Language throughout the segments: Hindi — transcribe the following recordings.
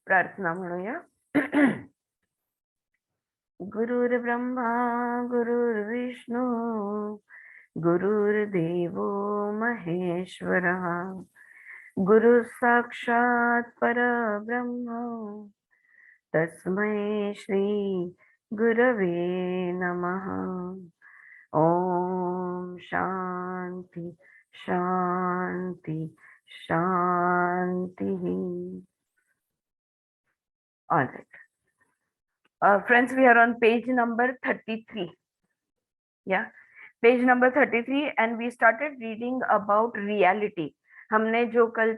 प्रार्थना म्हणूया. गुरुर्ब्रह्मा गुरुर्विष्णू गुरुर्देवो महेश्वरः गुरु साक्षात् परब्रह्म तस्मै श्री गुरवे नमः. ओम शांति शांति शांति. All right. Friends, we are on page number 33. Yeah, page number 33 and we started reading about reality. हमने जो कल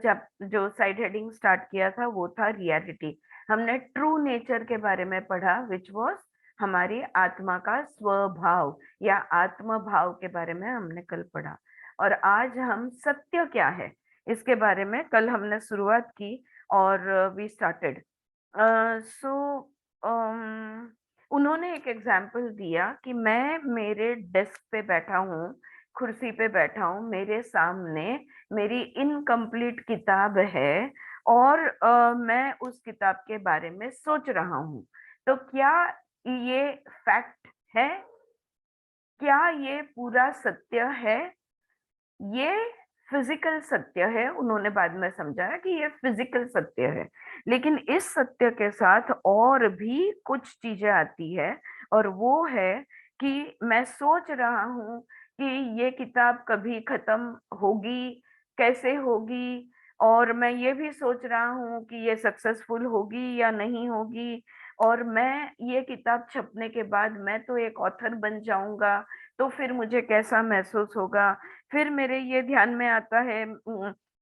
जो साइड हेडिंग स्टार्ट किया था वो था रियलिटी. हमने ट्रू नेचर के बारे में पढ़ा विच वॉज हमारी आत्मा का स्वभाव या आत्म भाव के बारे में हमने कल पढ़ा. और आज हम सत्य क्या है इसके बारे में कल हमने शुरुआत की और वी स्टार्टेड. सो उन्होंने एक एग्जाम्पल दिया कि मैं मेरे डेस्क पे बैठा हूँ, कुर्सी पे बैठा हूँ, मेरे सामने मेरी इनकम्प्लीट किताब है और मैं उस किताब के बारे में सोच रहा हूँ. तो क्या ये फैक्ट है? क्या ये पूरा सत्य है? ये फिजिकल सत्य है. उन्होंने बाद में समझाया कि ये फिजिकल सत्य है, लेकिन इस सत्य के साथ और भी कुछ चीजें आती है और वो है कि मैं सोच रहा हूँ कि ये किताब कभी खत्म होगी, कैसे होगी, और मैं ये भी सोच रहा हूँ कि ये सक्सेसफुल होगी या नहीं होगी, और मैं ये किताब छपने के बाद मैं तो एक ऑथर बन जाऊंगा तो फिर मुझे कैसा महसूस होगा. फिर मेरे ये ध्यान में आता है,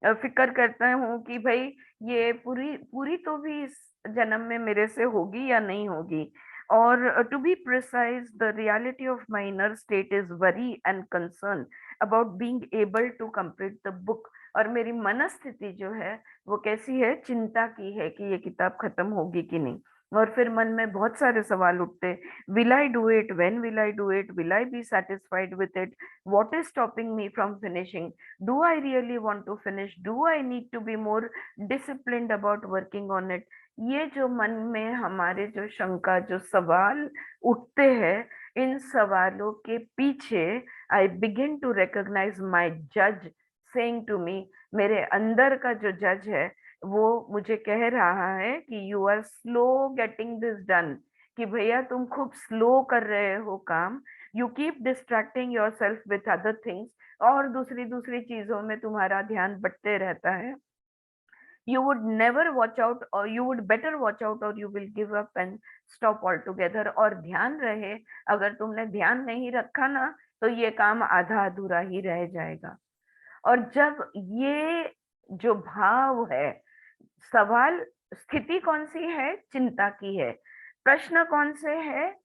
फिक्र करता हूँ कि भाई ये पूरी पूरी तो भी इस जन्म में मेरे से होगी या नहीं होगी. और to be precise the reality of my inner state is worry and concern about being able to complete the book. और मेरी मनस्थिति जो है वो कैसी है, चिंता की है कि ये किताब खत्म होगी कि नहीं. और फिर मन में बहुत सारे सवाल उठते. Will I do it? When will I do it? Will I be satisfied with it? what is stopping me from finishing? Do I really want to finish? Do I need to be more disciplined about working on it? ये जो मन में हमारे जो शंका, जो सवाल उठते हैं, इन सवालों के पीछे आई बिगिन टू रिकॉग्नाइज माई जज सेइंग टू मी, मेरे अंदर का जो जज है वो मुझे कह रहा है कि you are slow getting this done, कि भैया तुम खूब स्लो कर रहे हो काम. You keep distracting yourself with other things, और दूसरी दूसरी चीजों में तुम्हारा ध्यान बटते रहता है. you would never watch out, or you would better watch out, or you will give up and stop altogether. और ध्यान रहे, अगर तुमने ध्यान नहीं रखा ना तो ये काम आधा अधूरा ही रह जाएगा. और जब ये जो भाव है, सवाल, स्थिति कौन सी है? चिंता की है. प्रश्न कौन से है?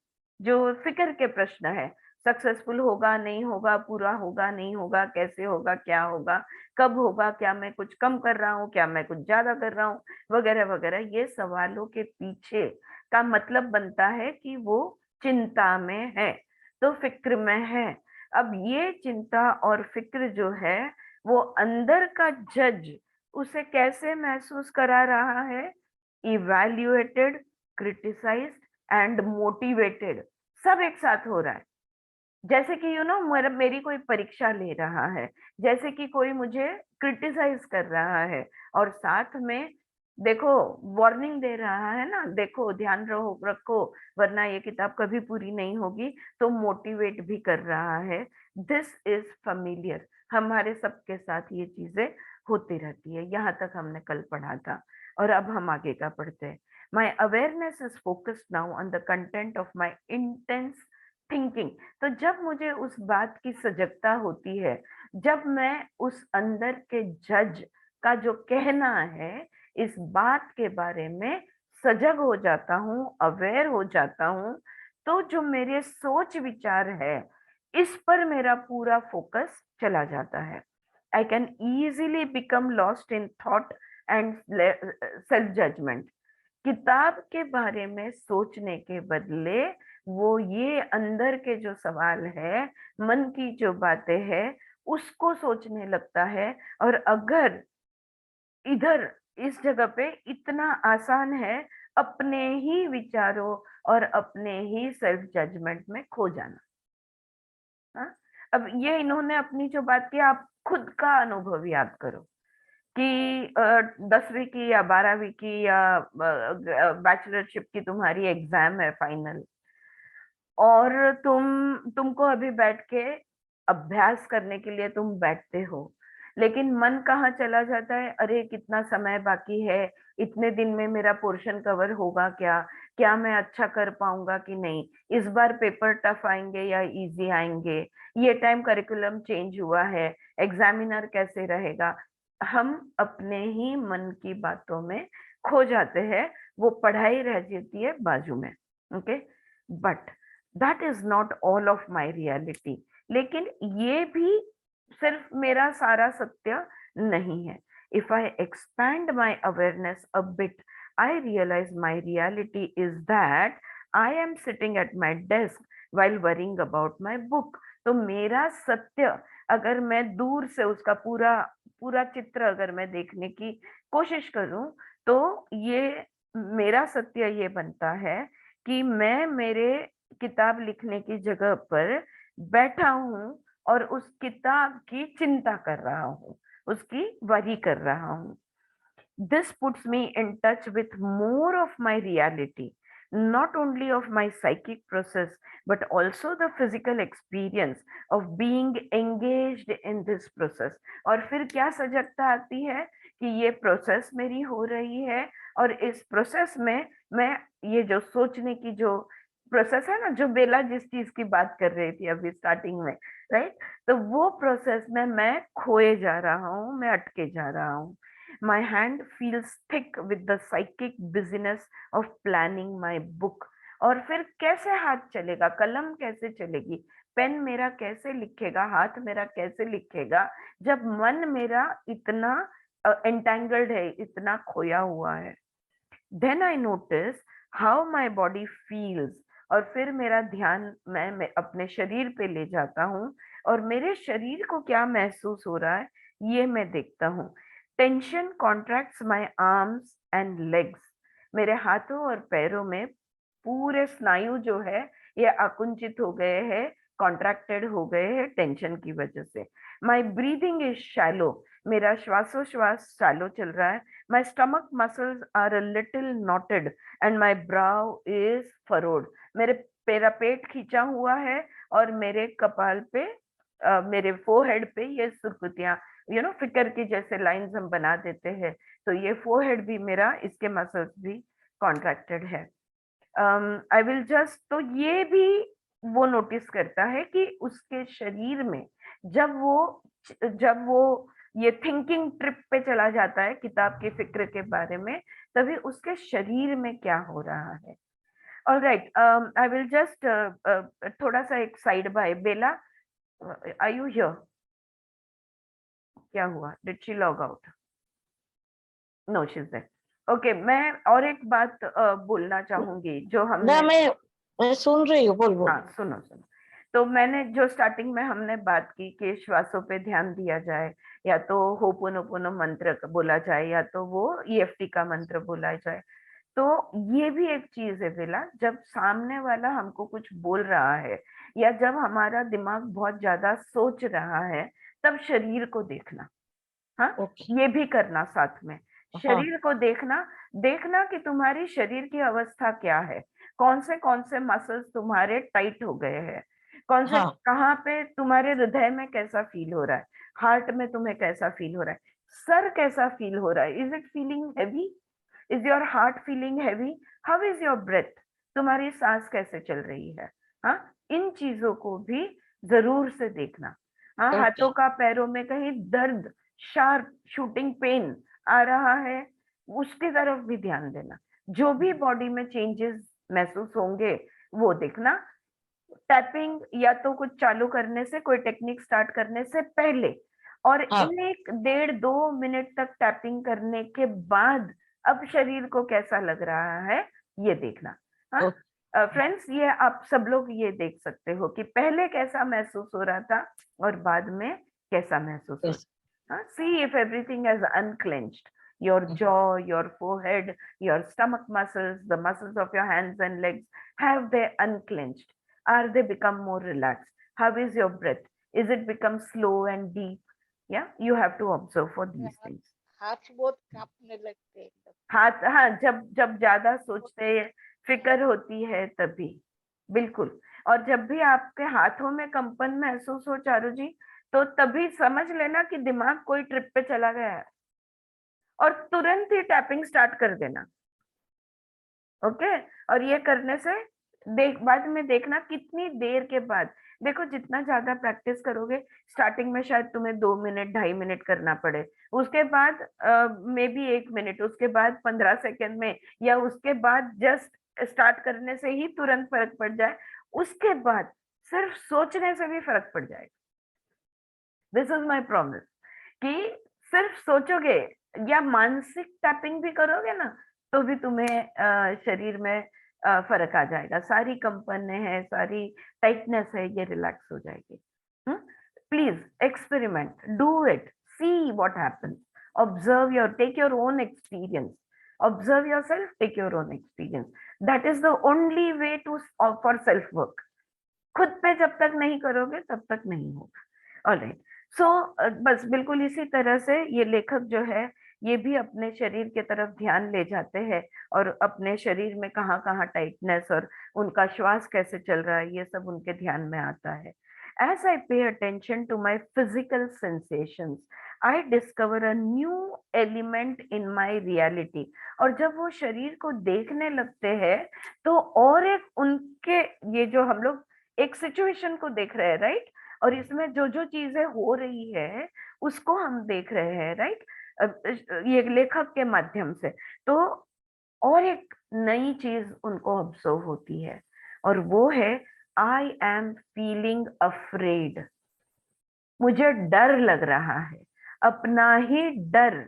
जो फिक्र के प्रश्न है. सक्सेसफुल होगा नहीं होगा, पूरा होगा नहीं होगा, कैसे होगा, क्या होगा, कब होगा, क्या मैं कुछ कम कर रहा हूँ, क्या मैं कुछ ज्यादा कर रहा हूँ, वगैरह वगैरह. ये सवालों के पीछे का मतलब बनता है कि वो चिंता में है, तो फिक्र में है. अब ये चिंता और फिक्र जो है वो अंदर का जज उसे कैसे महसूस करा रहा है? इवैल्यूएटेड, क्रिटिसाइज्ड एंड मोटिवेटेड, सब एक साथ हो रहा है. जैसे कि मेरी कोई परीक्षा ले रहा है, जैसे कि कोई मुझे क्रिटिसाइज कर रहा है और साथ में देखो वार्निंग दे रहा है ना, देखो ध्यान रखो वरना ये किताब कभी पूरी नहीं होगी, तो मोटिवेट भी कर रहा है. This is familiar. हमारे सबके साथ ये चीजें होती रहती है. यहाँ तक हमने कल पढ़ा था और अब हम आगे का पढ़ते हैं. My awareness is focused now on the content of my intense thinking. तो जब मुझे उस बात की सजगता होती है, जब मैं उस अंदर के जज का जो कहना है इस बात के बारे में सजग हो जाता हूँ, अवेयर हो जाता हूँ, तो जो मेरे सोच विचार है इस पर मेरा पूरा फोकस चला जाता है. I can easily become lost in thought and self judgement. किताब के बारे में सोचने के बदले वो ये अंदर के जो सवाल है, मन की जो बातें हैं उसको सोचने लगता है. और अगर इधर इस जगह पे इतना आसान है अपने ही विचारों और अपने ही सेल्फ जजमेंट में खो जाना। हाँ, अब ये इन्होंने अपनी जो बात की, आप खुद का अनुभव याद करो कि 10वीं की या 12वीं की या बैचलरशिप की तुम्हारी एग्जाम है फाइनल, और तुमको अभी बैठ के अभ्यास करने के लिए तुम बैठते हो, लेकिन मन कहाँ चला जाता है, अरे कितना समय बाकी है, इतने दिन में मेरा पोर्शन कवर होगा क्या, क्या मैं अच्छा कर पाऊंगा कि नहीं, इस बार पेपर टफ आएंगे या इजी आएंगे, ये टाइम करिकुलम चेंज हुआ है, एग्जामिनर कैसे रहेगा। हम अपने ही मन की बातों में खो जाते हैं, वो पढ़ाई रह जाती है बाजू में। Okay, but that is not all of my reality. लेकिन ये भी सिर्फ मेरा सारा सत्य नहीं है। If I expand my awareness a bit, I realise my reality is that I am sitting at my desk while worrying about my book। तो मेरा सत्य, अगर मैं दूर से उसका पूरा पूरा चित्र अगर मैं देखने की कोशिश करूं, तो ये मेरा सत्य ये बनता है कि मैं मेरे किताब लिखने की जगह पर बैठा हूं और उस किताब की चिंता कर रहा हूँ, उसकी वरी कर रहा हूँ। This puts me in touch with more of my reality, not only of my psychic process, but also the physical experience of being engaged in this process। और फिर क्या सजगता आती है कि ये प्रोसेस मेरी हो रही है, और इस प्रोसेस में मैं ये जो सोचने की जो प्रोसेस है ना, जो बेला जिस चीज की बात कर रही थी अभी स्टार्टिंग में, राइट, तो वो प्रोसेस में मैं खोए जा रहा हूँ, मैं अटके जा रहा हूँ। My hand feels thick with the psychic busyness of planning my book। और फिर कैसे हाथ चलेगा, कलम कैसे चलेगी, पेन मेरा कैसे लिखेगा, हाथ मेरा कैसे लिखेगा, जब मन मेरा इतना एंटेंगल्ड है, इतना खोया हुआ है। Then I notice how my body feels. और फिर मेरा ध्यान मैं अपने शरीर पे ले जाता हूँ, और मेरे शरीर को क्या महसूस हो रहा है ये मैं देखता हूँ। Tension contracts my arms and legs. मेरे हाथों और पैरों में पूरे स्नायु जो है ये आकुंचित हो गए हैं, कॉन्ट्रैक्टेड हो गए हैं टेंशन की वजह से। माई ब्रीदिंग इज शैलो। मेरा श्वासोश्वास शैलो चल रहा है। My stomach muscles are a little knotted and my brow is furrowed। मेरा पेट खींचा हुआ है, और मेरे कपाल पे मेरे फोरहेड पे ये सुर्खियां, फिकर की जैसे लाइंस हम बना देते हैं, तो ये फोरहेड भी मेरा, इसके मसल्स भी कॉन्ट्रैक्टेड है। आई विल जस्ट, तो ये भी वो नोटिस करता है कि उसके शरीर में जब वो ये थिंकिंग ट्रिप पे चला जाता है किताब की फिक्र के बारे में, तभी उसके शरीर में क्या हो रहा है। All right, I will just थोड़ा सा एक side by, Bella, are you here? क्या हुआ, did she log out? No, she is there. Okay, मैं और एक बात बोलना चाहूंगी जो ना, हमने, मैं सुन रही हूँ, बोल बोल। हाँ सुनो सुनो। तो मैंने जो स्टार्टिंग में हमने बात की कि श्वासों पे ध्यान दिया जाए, या तो होपोनोपोनो मंत्र बोला जाए, या तो वो ईएफटी का मंत्र बोला जाए। तो ये भी एक चीज है बेला, जब सामने वाला हमको कुछ बोल रहा है, या जब हमारा दिमाग बहुत ज्यादा सोच रहा है, तब शरीर को देखना। हाँ, ओके। ये भी करना साथ में, हाँ शरीर को देखना। देखना कि तुम्हारी शरीर की अवस्था क्या है, कौन से मसल्स तुम्हारे टाइट हो गए हैं, कौन से, हाँ। कहाँ पे तुम्हारे हृदय में कैसा फील हो रहा है, हार्ट में तुम्हें कैसा फील हो रहा है, सर कैसा फील हो रहा है, is it feeling heavy, is your heart feeling heavy, how is your breath, तुम्हारी सांस कैसे चल रही है। हाँ, इन चीजों को भी जरूर से देखना। हाँ, ओके। हाथों का पैरों में कहीं दर्द, शार्प शूटिंग पेन आ रहा है, उसकी तरफ भी ध्यान देना। जो भी बॉडी में चेंजेस महसूस होंगे वो देखना। टैपिंग या तो कुछ चालू करने से, कोई टेक्निक स्टार्ट करने से पहले, और हाँ। 1-1.5-2 मिनट तक टैपिंग करने के बाद अब शरीर को कैसा लग रहा है ये देखना। हाँ ओके। फ्रेंड्स, ये आप सब लोग ये देख सकते हो कि पहले कैसा महसूस हो रहा था और बाद में कैसा महसूस हो यस। रहा। हाँ, see if everything has unclenched, your jaw, your forehead, your stomach muscles, the muscles of your hands and legs, have they unclenched? Are they become more relaxed? How is your breath? Is it become slow and deep? Yeah, you have to observe for these things. हाथ बहुत कांपने लगते हैं एकदम। हाथ, हाँ, जब जब ज्यादा सोचते हैं, फिक्र होती है तभी, बिल्कुल। और जब भी आपके हाथों में कंपन महसूस हो चारू जी, तो तभी समझ लेना कि दिमाग कोई ट्रिप पे चला गया है, और तुरंत ही टैपिंग स्टार्ट कर देना। ओके, और ये करने से बाद में देखना कितनी देर के बाद, देखो जितना ज्यादा प्रैक्टिस करोगे, स्टार्टिंग में शायद तुम्हें 2 मिनट 2.5 मिनट करना पड़े, उसके बाद मे बी 1 मिनट, उसके बाद 15 सेकेंड में, या उसके बाद जस्ट स्टार्ट करने से ही तुरंत फर्क पड़ जाए, उसके बाद सिर्फ सोचने से भी फर्क पड़ जाएगा। दिस इज माई प्रॉमिस कि सिर्फ सोचोगे या मानसिक टैपिंग भी करोगे ना, तो भी तुम्हें शरीर में फर्क आ जाएगा। सारी कंपन है, सारी टाइटनेस है, ये रिलैक्स हो जाएगी। Please experiment, do it, see what happens, observe your, take your own experience, observe yourself, take your own experience. That is the only way to for self work. खुद पे जब तक नहीं करोगे तब तक नहीं होगा। ऑलराइट, सो बस बिल्कुल इसी तरह से ये लेखक जो है, ये भी अपने शरीर के तरफ ध्यान ले जाते हैं, और अपने शरीर में कहाँ कहाँ टाइटनेस और उनका श्वास कैसे चल रहा है, ये सब उनके ध्यान में आता है। As I pay attention to my physical sensations, I discover a new element in my reality. और जब वो शरीर को देखने लगते हैं, तो और एक उनके, ये जो हम लोग एक सिचुएशन को देख रहे हैं, राइट, और इसमें जो जो चीजें हो रही है उसको हम देख रहे हैं, राइट, ये लेखक के माध्यम से, तो और एक नई चीज उनको ऑब्जर्व होती है, और वो है आई एम फीलिंग अफ्रेड। मुझे डर लग रहा है, अपना ही डर।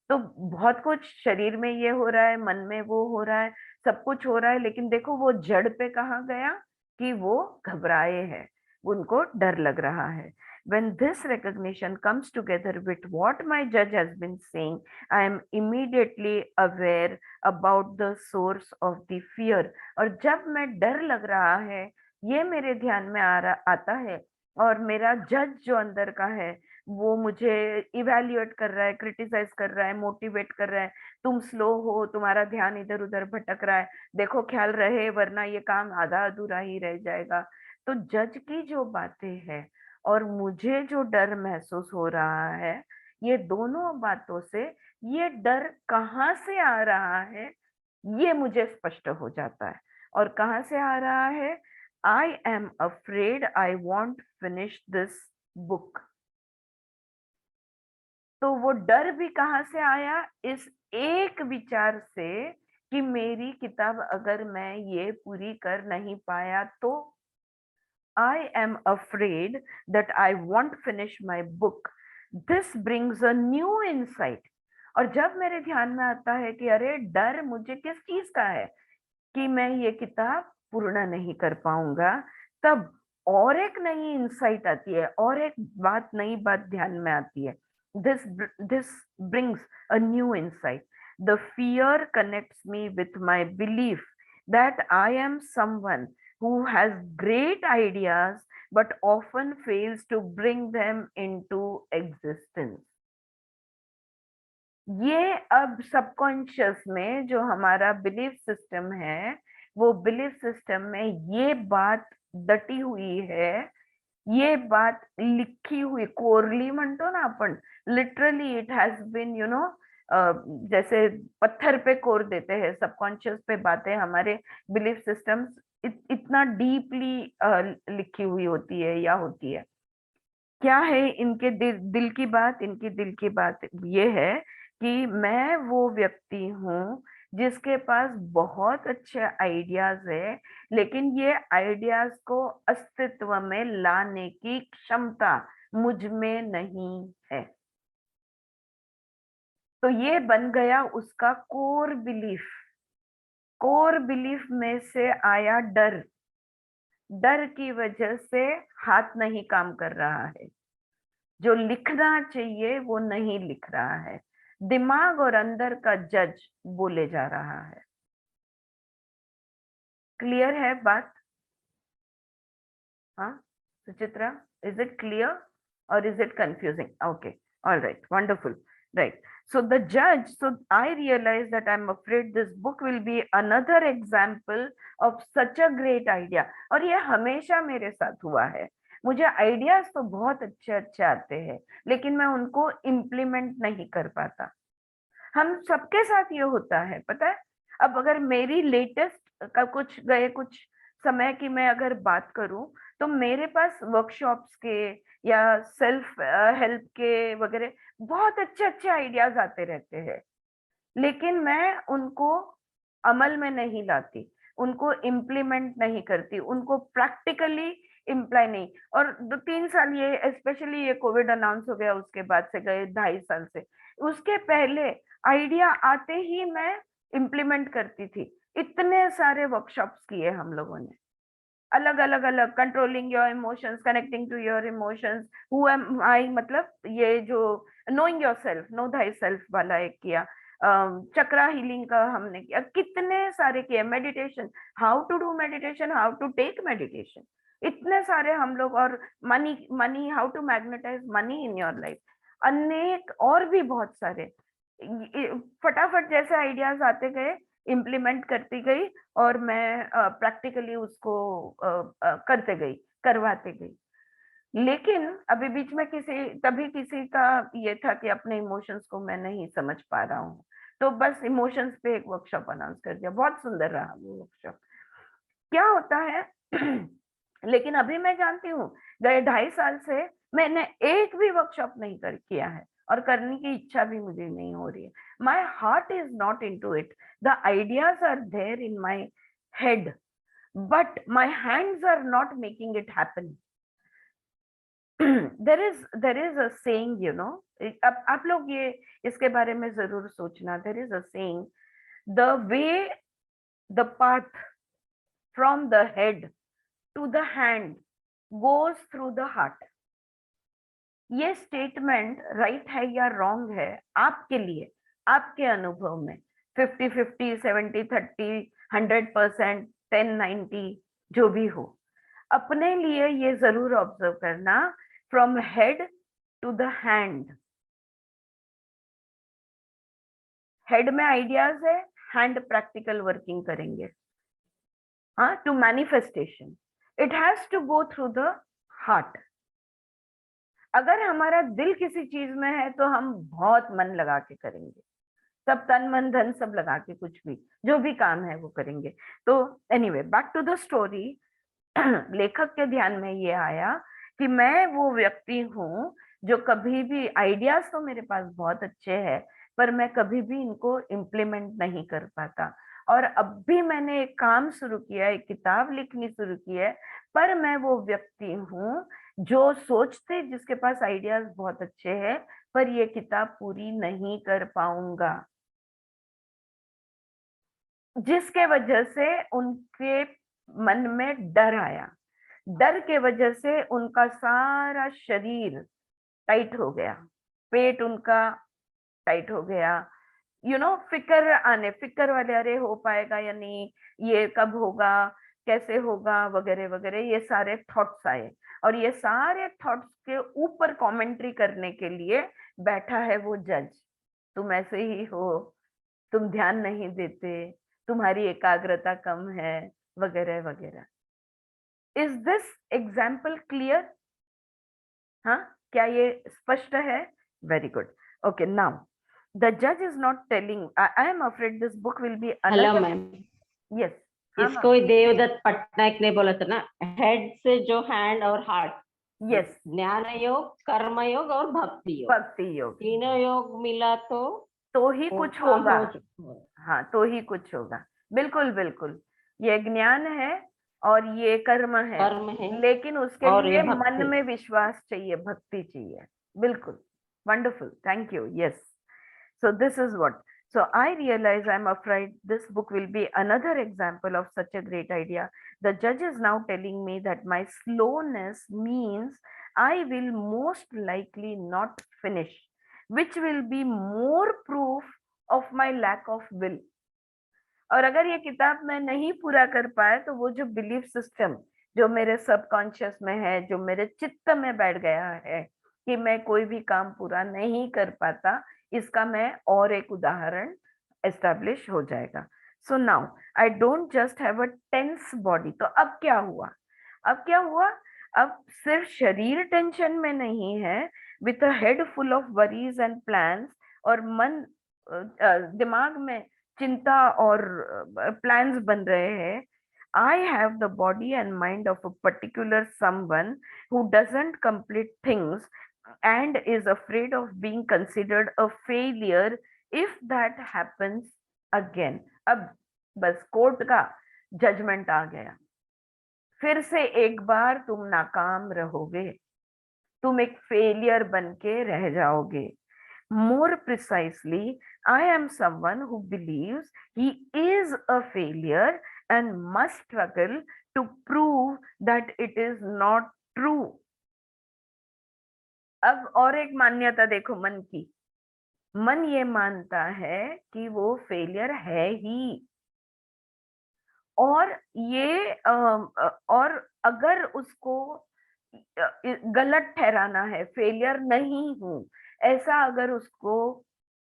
तो बहुत कुछ शरीर में ये हो रहा है, मन में वो हो रहा है, सब कुछ हो रहा है, लेकिन देखो वो जड़ पे कहाँ गया, कि वो घबराए हैं, उनको डर लग रहा है। When this recognition comes together with what my judge has been saying, I am immediately aware about the source of the fear. और जब मैं डर लग रहा है, ये मेरे ध्यान में आता है, और मेरा जज जो अंदर का है, वो मुझे इवेल्युएट कर रहा है, क्रिटिसाइज कर रहा है, मोटिवेट कर रहा है, तुम स्लो हो, तुम्हारा ध्यान इधर उधर भटक रहा है, देखो ख्याल रहे, वरना ये काम आधा अधूरा ही रह जाएगा। तो जज की जो बातें हैं और मुझे जो डर महसूस हो रहा है, ये दोनों बातों से ये डर कहाँ से आ रहा है, ये मुझे स्पष्ट हो जाता है। और कहाँ से आ रहा है, I am afraid I won't finish this book. तो वो डर भी कहाँ से आया, इस एक विचार से कि मेरी किताब अगर मैं ये पूरी कर नहीं पाया तो I am afraid that I won't finish my book. This brings a new insight. और जब मेरे ध्यान में आता है कि अरे डर मुझे किस चीज का है, कि मैं ये किताब पूर्ण नहीं कर पाऊंगा, तब और एक नई इंसाइट आती है, और एक बात, नई बात ध्यान में आती है। This brings a new insight. The fear connects me with my belief that I am someone who has great ideas but often fails to bring them into existence. ये अब सबकॉन्शियस में जो हमारा बिलीफ सिस्टम है, वो बिलीफ सिस्टम में ये बात दटी हुई है, ये बात लिखी हुई, कोरली म्हणतो ना आपण, literally it has been, you know, जैसे पत्थर पे कोर देते हैं, सबकॉन्शियस पे बातें हमारे बिलीफ सिस्टम्स इतना डीपली लिखी हुई होती है या होती है। क्या है इनके दिल की बात, इनकी दिल की बात ये है कि मैं वो व्यक्ति हूँ जिसके पास बहुत अच्छे आइडियाज है, लेकिन ये आइडियाज को अस्तित्व में लाने की क्षमता मुझ में नहीं है। तो ये बन गया उसका कोर बिलीफ। कोर बिलीफ में से आया डर, डर की वजह से हाथ नहीं काम कर रहा है, जो लिखना चाहिए वो नहीं लिख रहा है। दिमाग और अंदर का जज बोले जा रहा है। क्लियर है बात? हाँ Suchitra, is it clear or is it confusing? Okay, all right, wonderful, right. So the judge, so I realized that I'm afraid this book will be another example of such a great idea. और ये हमेशा मेरे साथ हुआ है। मुझे आइडियाज तो बहुत अच्छे अच्छे आते हैं, लेकिन मैं उनको इम्प्लीमेंट नहीं कर पाता। हम सबके साथ ये होता है, पता है। अब अगर मेरी लेटेस्ट का कुछ समय की मैं अगर बात करूं, तो मेरे पास वर्कशॉप्स के या सेल्फ हेल्प के वगैरह बहुत अच्छे अच्छे आइडियाज आते रहते हैं, लेकिन मैं उनको अमल में नहीं लाती, उनको इम्प्लीमेंट नहीं करती, उनको प्रैक्टिकली इम्प्लाई नहीं। और 2-3 साल ये स्पेशली ये कोविड अनाउंस हो गया, उसके बाद से गए 2.5 साल से, उसके पहले आइडिया आते ही मैं इम्प्लीमेंट करती थी। इतने सारे वर्कशॉप्स किए हम लोगों ने, अलग अलग अलग, controlling your emotions, connecting to your emotions, who am I, मतलब ये जो knowing yourself, know thyself वाला एक किया, चक्रा हीलिंग का हमने किया, कितने सारे किए, meditation, how to do meditation, how to take meditation, इतने सारे हम लोग। और money money, how to magnetise money in your life, अनेक और भी बहुत सारे। फटाफट जैसे आइडियाज आते गए, इम्प्लीमेंट करती गई, और मैं प्रैक्टिकली उसको करते गई, करवाते गई। लेकिन अभी बीच में किसी का ये था कि अपने इमोशंस को मैं नहीं समझ पा रहा हूँ, तो बस इमोशंस पे एक वर्कशॉप अनाउंस कर दिया। बहुत सुंदर रहा वो वर्कशॉप। क्या होता है लेकिन अभी मैं जानती हूँ, गए 2.5 साल से मैंने एक भी वर्कशॉप नहीं किया है, और करने की इच्छा भी मुझे नहीं हो रही है। My heart is not into it, the ideas are there in my head, but my hands are not making it happen. there is a saying, you know, अब आप लोग ये इसके बारे में जरूर सोचना। there is a saying, the way, the path from the head to the hand goes through the heart। ये स्टेटमेंट राइट है या रॉन्ग है आपके लिए, आपके अनुभव में, 50-50, 70-30, 100%, 10-90, जो भी हो, अपने लिए ये जरूर ऑब्जर्व करना, from head to the hand. Head में आइडियाज है, हैंड प्रैक्टिकल वर्किंग करेंगे। हाँ, to manifestation it has to go through the heart. अगर हमारा दिल किसी चीज में है तो हम बहुत मन लगा के करेंगे, सब तन मन धन सब लगा के, कुछ भी जो भी काम है वो करेंगे। तो anyway, back to the story. लेखक के ध्यान में ये आया कि मैं वो व्यक्ति हूँ जो कभी भी, आइडियाज तो मेरे पास बहुत अच्छे हैं, पर मैं कभी भी इनको इम्प्लीमेंट नहीं कर पाता। और अब भी मैंने एक काम शुरू किया, एक किताब लिखनी शुरू की है, पर मैं वो व्यक्ति हूँ जो सोचते, जिसके पास आइडियाज बहुत अच्छे हैं, पर ये किताब पूरी नहीं कर पाऊंगा, जिसके वजह से उनके मन में डर आया। डर के वजह से उनका सारा शरीर टाइट हो गया, पेट उनका टाइट हो गया, फिक्र वाले, अरे हो पाएगा या नहीं, ये कब होगा, कैसे होगा, वगैरह वगैरह, ये सारे थॉट्स आए। और ये सारे थॉट्स के ऊपर कमेंट्री करने के लिए बैठा है वो जज, तुम ऐसे ही हो, तुम ध्यान नहीं देते, तुम्हारी एकाग्रता कम है, वगैरह वगैरह। Is this example clear? हाँ, क्या ये स्पष्ट है? Very good. Okay, now the जज is not telling, I am afraid this book will be hello another. Ma'am, yes, इसको देवदत्त पटनायक ने बोला था ना, हेड से जो हैंड और हार्ट, यस, ज्ञान योग, कर्म योग और भक्ति योग, भक्ति योग, तीनों योग मिला तो ही वो कुछ काम होगा। हो हाँ, तो ही कुछ होगा, बिल्कुल बिल्कुल। ये ज्ञान है और ये कर्म है, कर्म है, लेकिन उसके और लिए ये मन भक्ति। में विश्वास चाहिए, भक्ति चाहिए। बिल्कुल, wonderful, thank you. Yes, so this is what, so I realize I'm afraid this book will be another example of such a great idea. The judge is now telling me that my slowness means I will most likely not finish, which will be more proof of my lack of will. और अगर ये किताब मैं नहीं पूरा कर पाया तो वो जो बिलीफ सिस्टम जो मेरे सबकॉन्शियस में है, जो मेरे चित्त में बैठ गया है कि मैं कोई भी काम पूरा नहीं कर पाता, इसका मैं और एक उदाहरण एस्टैब्लिश हो जाएगा. So now I don't just have a tense body. तो अब क्या हुआ? अब क्या हुआ? अब सिर्फ शरीर टेंशन में नहीं है, with a head full of worries and plans, और मन दिमाग में चिंता और प्लान्स बन रहे हैं. I have the body and mind of a particular someone who doesn't complete things and is afraid of being considered a failure if that happens again. अब बस कोर्ट का जजमेंट आ गया. फिर से एक बार तुम नाकाम रहोगे, तुम एक फेलियर बन के रह जाओगे. More precisely, I am someone who believes he is a failure and must struggle to prove that it is not true. अब और एक मान्यता देखो मन की. मन ये मानता है कि वो फेलियर है ही, और ये और अगर उसको गलत ठहराना है, फेलियर नहीं हूं, ऐसा अगर उसको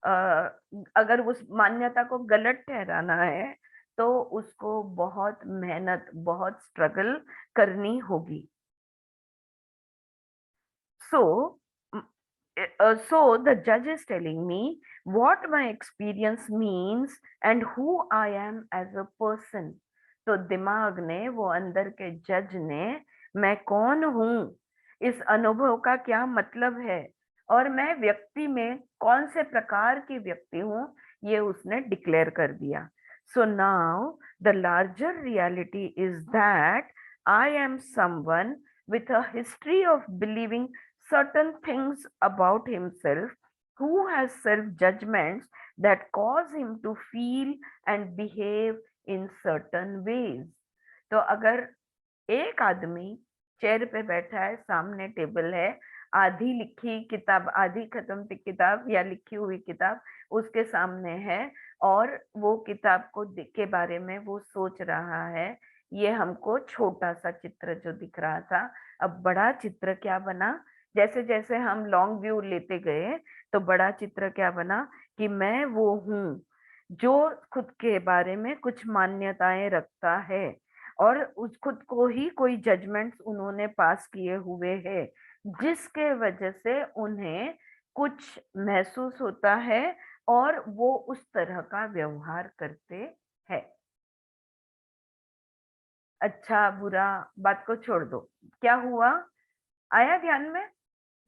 अगर उस मान्यता को गलत ठहराना है तो उसको बहुत मेहनत, बहुत स्ट्रगल करनी होगी. So, so the judge is telling me what my experience means and who I am as a person. तो दिमाग ने, वो अंदर के जज ने, मैं कौन हूँ, इस अनुभव का क्या मतलब है, और मैं व्यक्ति में कौन से प्रकार की व्यक्ति हूँ, ये उसने डिक्लेयर कर दिया. So now the larger reality is that I am someone with a history of believing certain things about himself, who has self-judgments that cause him to feel and behave in certain ways. तो अगर एक आदमी चेयर पे बैठा है, सामने टेबल है, आधी लिखी किताब, आधी खत्म किताब या लिखी हुई किताब उसके सामने है, और वो किताब को के बारे में वो सोच रहा है. ये हमको छोटा सा चित्र जो दिख रहा था, अब बड़ा चित्र क्या बना? जैसे जैसे हम लॉन्ग व्यू लेते गए तो बड़ा चित्र क्या बना कि मैं वो हूँ जो खुद के बारे में कुछ मान्यताएं रखता है, और उस खुद को ही कोई जजमेंट्स उन्होंने पास किए हुए हैं, जिसके वजह से उन्हें कुछ महसूस होता है और वो उस तरह का व्यवहार करते हैं. अच्छा बुरा बात को छोड़ दो. क्या हुआ? आया ध्यान में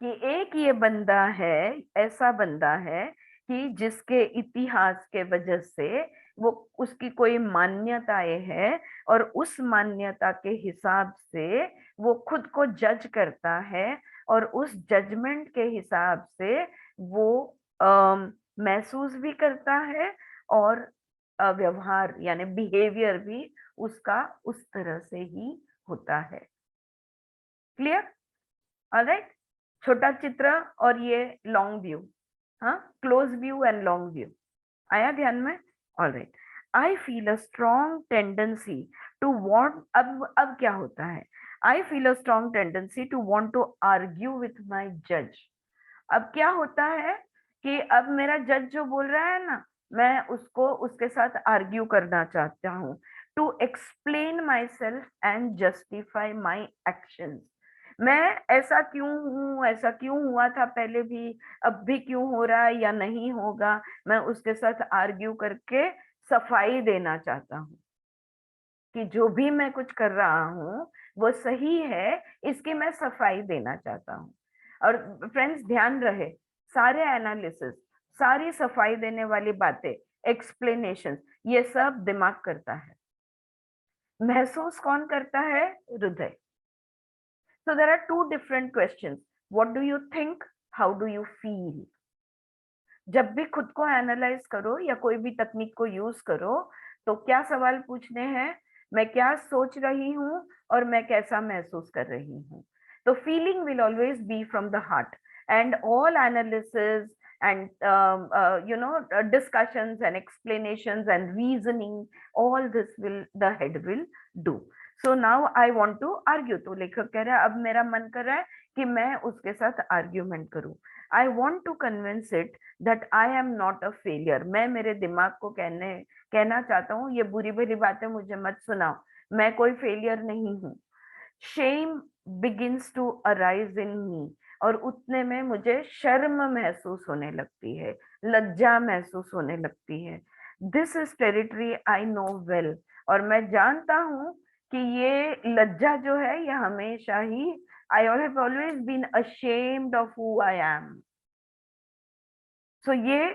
कि एक ये बंदा है, ऐसा बंदा है कि जिसके इतिहास के वजह से वो, उसकी कोई मान्यताएं है, और उस मान्यता के हिसाब से वो खुद को जज करता है, और उस जजमेंट के हिसाब से वो महसूस भी करता है, और व्यवहार यानी बिहेवियर भी उसका उस तरह से ही होता है. क्लियर? ऑलराइट. छोटा चित्र और ये लॉन्ग व्यू, हाँ, close view and long view. आया ध्यान में? Alright. I feel a strong tendency to want, अब क्या होता है? I feel a strong tendency to want to argue with my जज. अब क्या होता है कि अब मेरा जज जो बोल रहा है ना, मैं उसको उसके साथ आर्ग्यू करना चाहता हूँ, to explain myself and justify my actions. मैं ऐसा क्यों हूँ, ऐसा क्यों हुआ था पहले भी, अब भी क्यों हो रहा है या नहीं होगा, मैं उसके साथ आर्ग्यू करके सफाई देना चाहता हूँ कि जो भी मैं कुछ कर रहा हूँ वो सही है, इसकी मैं सफाई देना चाहता हूँ. और फ्रेंड्स ध्यान रहे, सारे एनालिसिस, सारी सफाई देने वाली बातें, एक्सप्लेनेशन, ये सब दिमाग करता है. महसूस कौन करता है? हृदय. So there are two different questions. What do you think? How do you feel? जब भी खुद को एनालाइज करो या कोई भी तकनीक को यूज करो तो क्या सवाल पूछने हैं? मैं क्या सोच रही हूँ और मैं कैसा महसूस कर रही हूँ. तो feeling will always be from the heart, and all analysis and discussions and explanations and reasoning, all this will the head will do. So now I want to argue. तो लेखक कह रहा है अब मेरा मन कर रहा है कि मैं उसके साथ आर्ग्यूमेंट करूं. I want to convince it that I am not a failure. मैं मेरे दिमाग को कहना चाहता हूँ ये बुरी बुरी बातें मुझे मत सुनाओ, मैं कोई फेलियर नहीं हूँ. Shame begins to arise in me. और उतने में मुझे शर्म महसूस होने लगती है, लज्जा महसूस होने लगती है. This is territory I know well. और मैं जानता हूं कि ये लज्जा जो है ये हमेशा ही, I have always been ashamed of who I am. So ये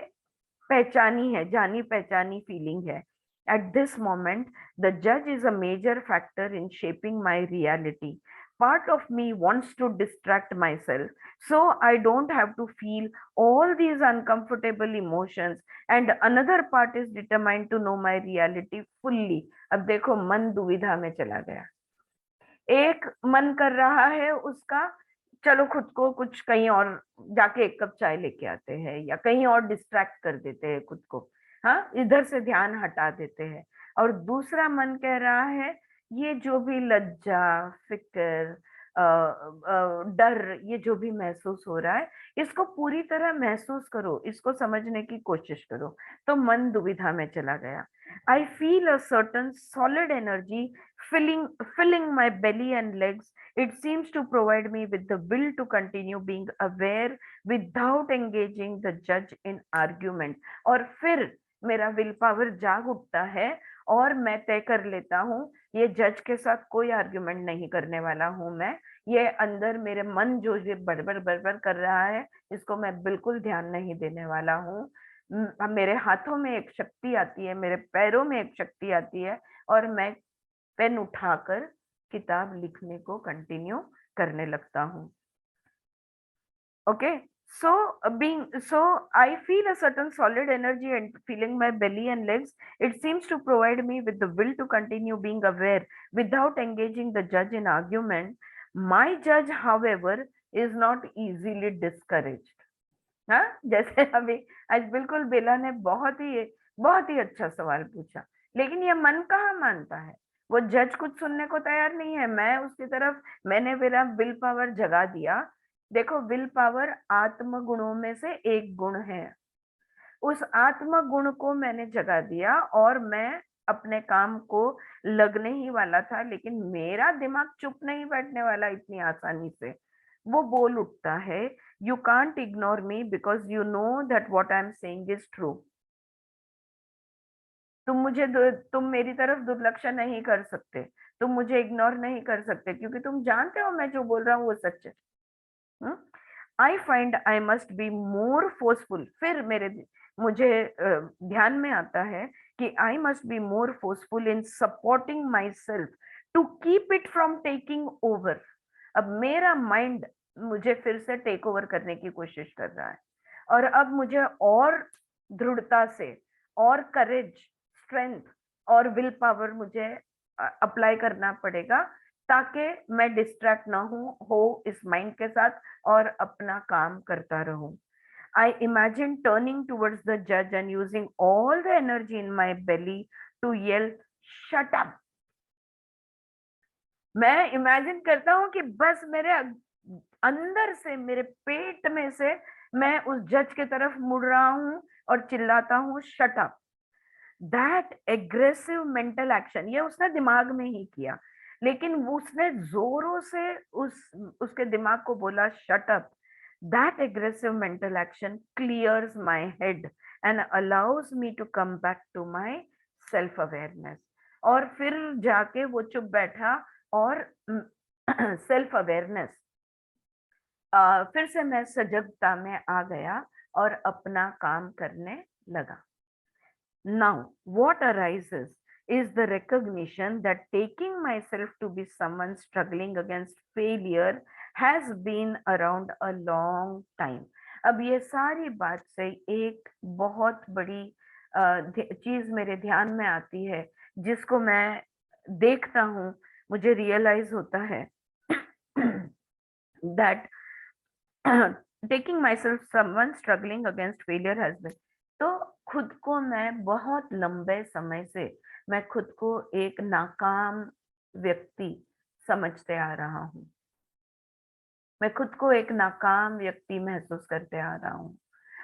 पहचानी है, जानी पहचानी फीलिंग है. At this moment, the judge is a major factor in shaping my reality. Part of me wants to distract myself, so I don't have to feel all these uncomfortable emotions, and another part is determined to know my reality fully. अब देखो मन दुविधा में चला गया. एक मन कर रहा है उसका, चलो खुद को कुछ कहीं और जाके एक कप चाय लेके आते हैं या कहीं और डिस्ट्रैक्ट कर देते हैं खुद को, हाँ इधर से ध्यान हटा देते हैं. और दूसरा मन कह रहा है ये जो भी लज्जा, फिक्र, डर, ये जो भी महसूस हो रहा है इसको पूरी तरह महसूस करो, इसको समझने की कोशिश करो. तो मन दुविधा में चला गया. आई feel a certain solid energy filling my belly and legs. It seems to provide me with the will to continue being aware without engaging the judge in argument. और फिर मेरा विल पावर जाग उठता है और मैं तय कर लेता हूँ ये जज के साथ कोई आर्ग्यूमेंट नहीं करने वाला हूँ मैं. ये अंदर मेरे मन जो ये बड़बड़ बड़बड़ कर रहा है इसको मैं बिल्कुल ध्यान नहीं देने वाला हूँ. मेरे हाथों में एक शक्ति आती है, मेरे पैरों में एक शक्ति आती है और मैं पेन उठाकर किताब लिखने को कंटिन्यू करने लगता हूँ. Okay, so I feel a certain solid energy and feeling my belly and legs. It seems to provide me with the will to continue being aware without engaging the judge in argument. My judge, however, is not easily discouraged. हाँ, जैसे अभी आज बिल्कुल बेला ने बहुत ही अच्छा सवाल पूछा, लेकिन ये मन कहाँ मानता है. वो जज कुछ सुनने को तैयार नहीं है. मैं उसकी तरफ, मैंने मेरा विल पावर जगा दिया. देखो विल पावर आत्म गुणों में से एक गुण है. उस आत्म गुण को मैंने जगा दिया और मैं अपने काम को लगने ही वाला था, लेकिन मेरा दिमाग चुप नहीं बैठने वाला इतनी आसानी से. वो बोल उठता है, you can't ignore me because you know that what I am saying is true. तुम मेरी तरफ दुर्लक्ष्य नहीं कर सकते, तुम मुझे इग्नोर नहीं कर सकते क्योंकि तुम जानते हो मैं जो बोल रहा हूँ वो सच है. I find I must be more forceful. फिर मुझे ध्यान में आता है कि I must be more forceful in supporting myself to keep it from taking over. अब मेरा माइंड मुझे फिर से टेक ओवर करने की कोशिश कर रहा है और अब मुझे और दृढ़ता से और करेज, स्ट्रेंथ और विल पावर मुझे अप्लाई करना पड़ेगा ताकि मैं डिस्ट्रैक्ट ना हो इस माइंड के साथ और अपना काम करता रहूं. I imagine turning towards the judge and using all the energy in my belly to yell, "Shut up!" मैं इमेजिन करता हूं कि बस मेरे अंदर से, मेरे पेट में से मैं उस जज के तरफ मुड़ रहा हूं और चिल्लाता हूं, "Shut up!" That aggressive mental action, ये उसने दिमाग में ही किया, लेकिन उसने जोरों से उसके दिमाग को बोला, "Shut up!" That aggressive mental action clears my head and allows me to come back to my self awareness. और फिर जाके वो चुप बैठा और सेल्फ अवेयरनेस, फिर से मैं सजगता में आ गया और अपना काम करने लगा. Now what arises is the recognition that taking myself to be someone struggling against failure has been around a long time. अब ये सारी बात से एक बहुत बड़ी चीज मेरे ध्यान में आती है जिसको मैं देखता हूँ, मुझे रियलाइज होता है that taking myself someone struggling against failure has been, तो खुद को मैं बहुत लंबे समय से मैं खुद को एक नाकाम व्यक्ति समझते आ रहा हूँ। मैं खुद को एक नाकाम व्यक्ति महसूस करते आ रहा हूँ।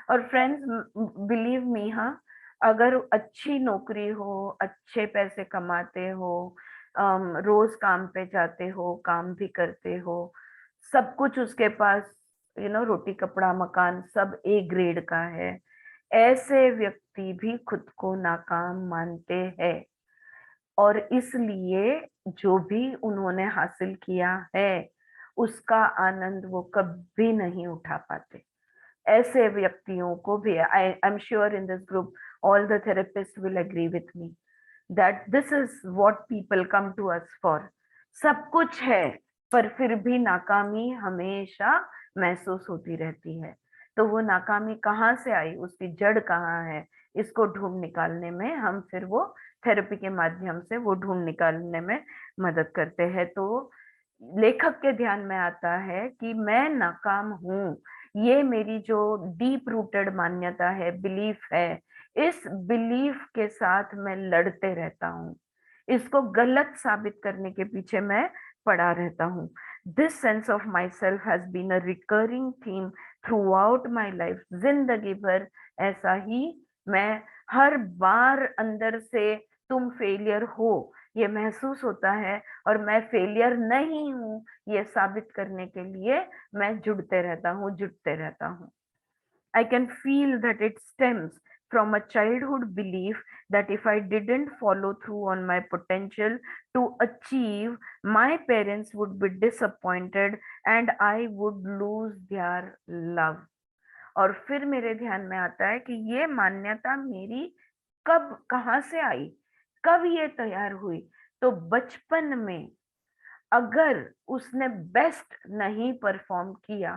और फ्रेंड्स, बिलीव मी, हाँ, अगर अच्छी नौकरी हो, अच्छे पैसे कमाते हो, रोज काम पे जाते हो, काम भी करते हो, सब कुछ उसके पास, रोटी कपड़ा मकान सब ए ग्रेड का है, ऐसे व्यक्ति भी खुद को नाकाम मानते हैं। और इसलिए जो भी उन्होंने हासिल किया है उसका आनंद वो कभी नहीं उठा पाते। ऐसे व्यक्तियों को भी, I am sure in this group all the therapist will agree with me that this is what people come to us for. सब कुछ है पर फिर भी नाकामी हमेशा महसूस होती रहती है। तो वो नाकामी कहाँ से आई, उसकी जड़ कहाँ है, इसको ढूंढ निकालने में हम फिर वो थेरेपी के माध्यम से वो ढूंढ निकालने में मदद करते हैं। तो लेखक के ध्यान में आता है कि मैं नाकाम हूँ, ये मेरी जो डीप रूटेड मान्यता है, बिलीफ है, इस बिलीफ के साथ मैं लड़ते रहता हूँ, इसको गलत साबित करने के पीछे मैं पड़ा रहता हूँ। This sense of myself has been a recurring theme throughout my life. जिंदगी भर ऐसा ही मैं हर बार अंदर से तुम फेलियर हो ये महसूस होता है, और मैं फेलियर नहीं हूँ ये साबित करने के लिए मैं जुड़ते रहता हूँ। I can feel that it stems from a childhood belief that if I didn't follow through on my potential to achieve, my parents would be disappointed and I would lose their love. और फिर मेरे ध्यान में आता है कि ये मान्यता मेरी कब कहाँ से आई, कब ये तैयार हुई। तो बचपन में अगर उसने बेस्ट नहीं परफॉर्म किया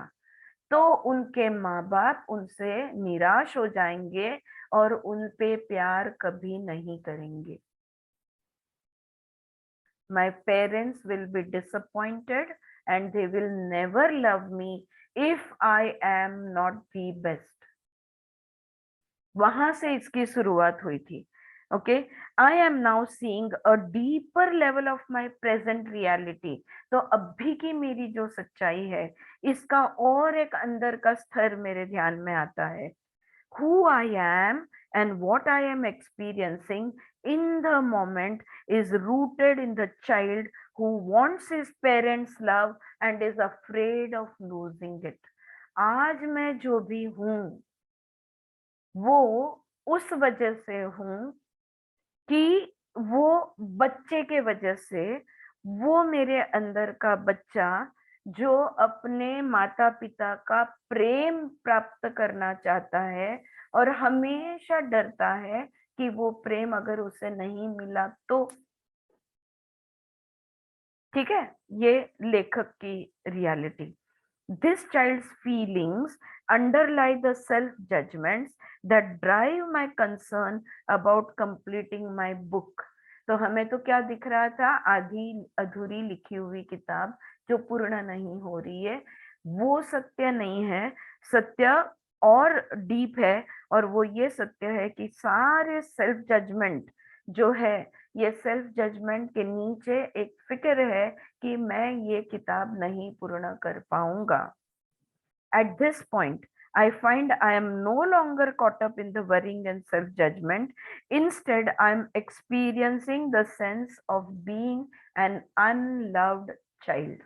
तो उनके माँ बाप उनसे निराश हो जाएंगे और उन पे प्यार कभी नहीं करेंगे। My parents will be disappointed and they will never love me if I am not the best. वहां से इसकी शुरुआत हुई थी। Okay, I M now seeing a deeper level of my present reality. तो अभी की मेरी जो सच्चाई है इसका और एक अंदर का स्तर मेरे ध्यान में आता है। Who I am and what I am experiencing in the moment is rooted in the child who wants his parents' love and is afraid of losing it. आज मैं जो भी हूँ वो उस वजह से हूँ कि वो बच्चे के वजह से, वो मेरे अंदर का बच्चा जो अपने माता पिता का प्रेम प्राप्त करना चाहता है और हमेशा डरता है कि वो प्रेम अगर उसे नहीं मिला तो। ठीक है, ये लेखक की reality. This child's feelings underlie the self-judgments that drive my concern about completing my book. तो हमें तो क्या दिख रहा था, आधी अधूरी लिखी हुई किताब जो पूर्ण नहीं हो रही है। वो सत्य नहीं है, सत्य और डीप है। और वो ये सत्य है कि सारे सेल्फ जजमेंट जो है, ये सेल्फ जजमेंट के नीचे एक फिक्र है कि मैं ये किताब नहीं पूर्ण कर पाऊंगा। At this point, I find I am no longer caught up in the worrying and self-judgment. Instead, I am experiencing the sense of being an unloved child.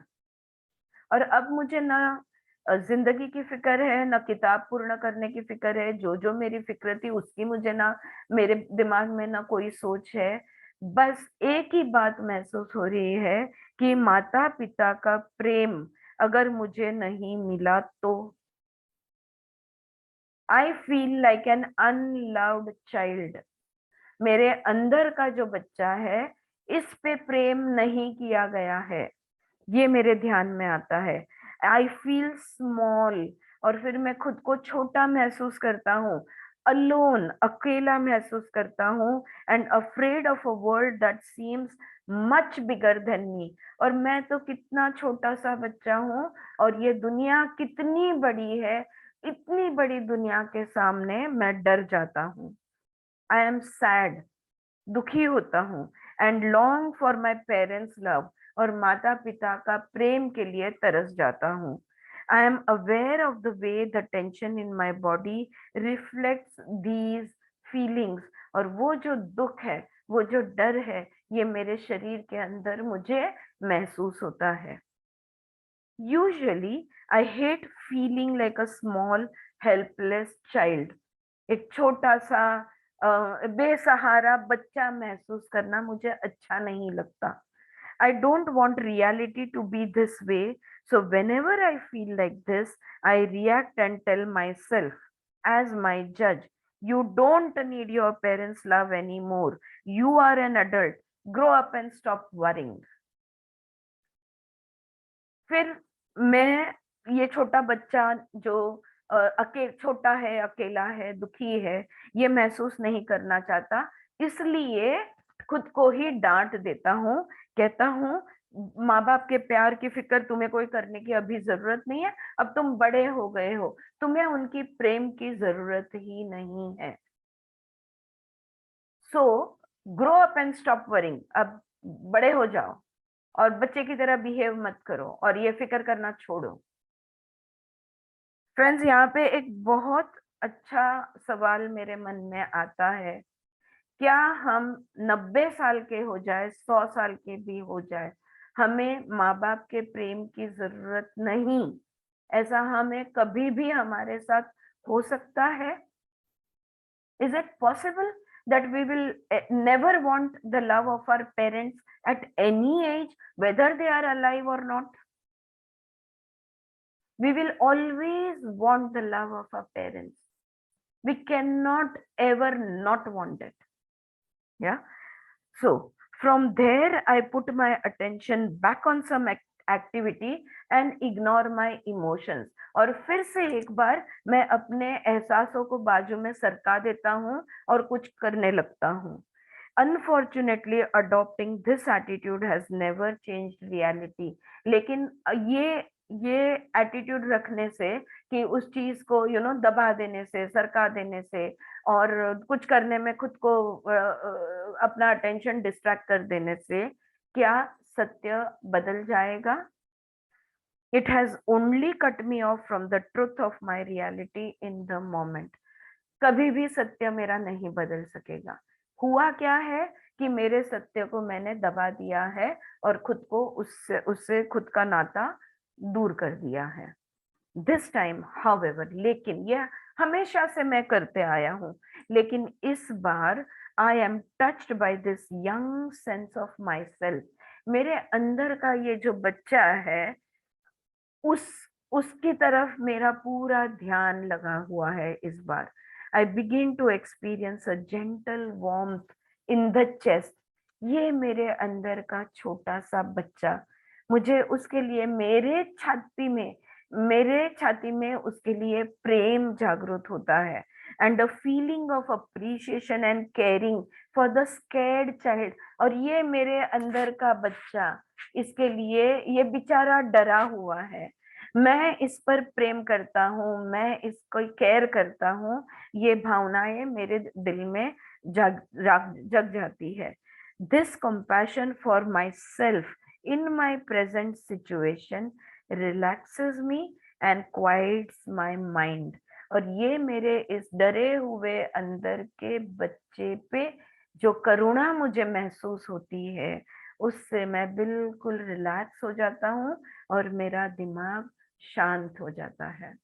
और अब मुझे ना जिंदगी की फिक्र है, ना किताब पूर्ण करने की फिक्र है। जो जो मेरी फिक्र थी उसकी मुझे ना, मेरे दिमाग में ना कोई सोच है। बस एक ही बात महसूस हो रही है कि माता पिता का प्रेम अगर मुझे नहीं मिला तो I feel like an unloved child. मेरे अंदर का जो बच्चा है इस पे प्रेम नहीं किया गया है, ये मेरे ध्यान में आता है। आई फील स्मॉल, और फिर मैं खुद को छोटा महसूस करता हूँ। अलोन, अकेला महसूस करता हूँ, and afraid of a world that seems much bigger than me. और मैं तो कितना छोटा सा बच्चा हूँ, और ये दुनिया कितनी बड़ी है, इतनी बड़ी दुनिया के सामने मैं डर जाता हूँ। आई एम सैड, दुखी होता हूँ, and long for my parents love, और माता पिता का प्रेम के लिए तरस जाता हूँ। I am aware of the way the tension in my body reflects these feelings, और वो जो दुख है, वो जो डर है, ये मेरे शरीर के अंदर मुझे महसूस होता है। Usually I hate feeling like a small helpless child. एक छोटा सा बेसहारा बच्चा महसूस करना मुझे अच्छा नहीं लगता। I don't want reality to be this way. So whenever I feel like this, I react and tell myself, as my judge, you don't need your parents' love anymore. You are an adult. Grow up and stop worrying. फिर मैं, ये छोटा बच्चा जो छोटा है, अकेला है, दुखी है, ये महसूस नहीं करना चाहता, इसलिए खुद को ही डांट देता हूँ। कहता हूँ, माँ बाप के प्यार की फिक्र तुम्हें कोई करने की अभी जरूरत नहीं है, अब तुम बड़े हो गए हो, तुम्हें उनकी प्रेम की जरूरत ही नहीं है। So grow up and stop worrying, अब बड़े हो जाओ और बच्चे की तरह बिहेव मत करो, और ये फिक्र करना छोड़ो। फ्रेंड्स, यहाँ पे एक बहुत अच्छा सवाल मेरे मन में आता है, क्या हम 90 साल के हो जाए, 100 साल के भी हो जाए, हमें माँ बाप के प्रेम की जरूरत नहीं? ऐसा हमें कभी भी हमारे साथ हो सकता है? Is it possible that we will never want the love of our parents at any age, whether they are alive or not? We will always want the love of our parents. We cannot ever not want it. Yeah. So from there, I put my attention back on some activity and ignore my emotions. और फिर से एक बार मैं अपने एहसासों को बाजू में सरका देता हूँ और कुछ करने लगता हूँ। Unfortunately, adopting this attitude has never changed reality. लेकिन ये एटीट्यूड रखने से, कि उस चीज को दबा देने से, सरका देने से, और कुछ करने में खुद को अपना अटेंशन डिस्ट्रैक्ट कर देने से, क्या सत्य बदल जाएगा? It has only cut me off from the truth of my reality in the moment. कभी भी सत्य मेरा नहीं बदल सकेगा। हुआ क्या है कि मेरे सत्य को मैंने दबा दिया है और खुद को उससे खुद का नाता दूर कर दिया है। दिस टाइम हाउएवर, लेकिन यह हमेशा से मैं करते आया हूँ, लेकिन इस बार I am touched by this young sense of myself. मेरे अंदर का ये जो बच्चा है, उसकी तरफ मेरा पूरा ध्यान लगा हुआ है इस बार। I begin to experience a gentle warmth in the chest. ये मेरे अंदर का छोटा सा बच्चा, मुझे उसके लिए मेरे छाती में उसके लिए प्रेम जागृत होता है, and a feeling of appreciation and caring for the scared child. और ये मेरे अंदर का बच्चा, इसके लिए ये बेचारा डरा हुआ है, मैं इस पर प्रेम करता हूँ, मैं इसको केयर करता हूँ, ये भावनाएं मेरे दिल में जग जाती है। This compassion for myself in my present situation relaxes me and quiets my mind. और ये मेरे इस डरे हुए अंदर के बच्चे पे जो करुणा मुझे महसूस होती है, उससे मैं बिल्कुल रिलैक्स हो जाता हूँ और मेरा दिमाग शांत हो जाता है।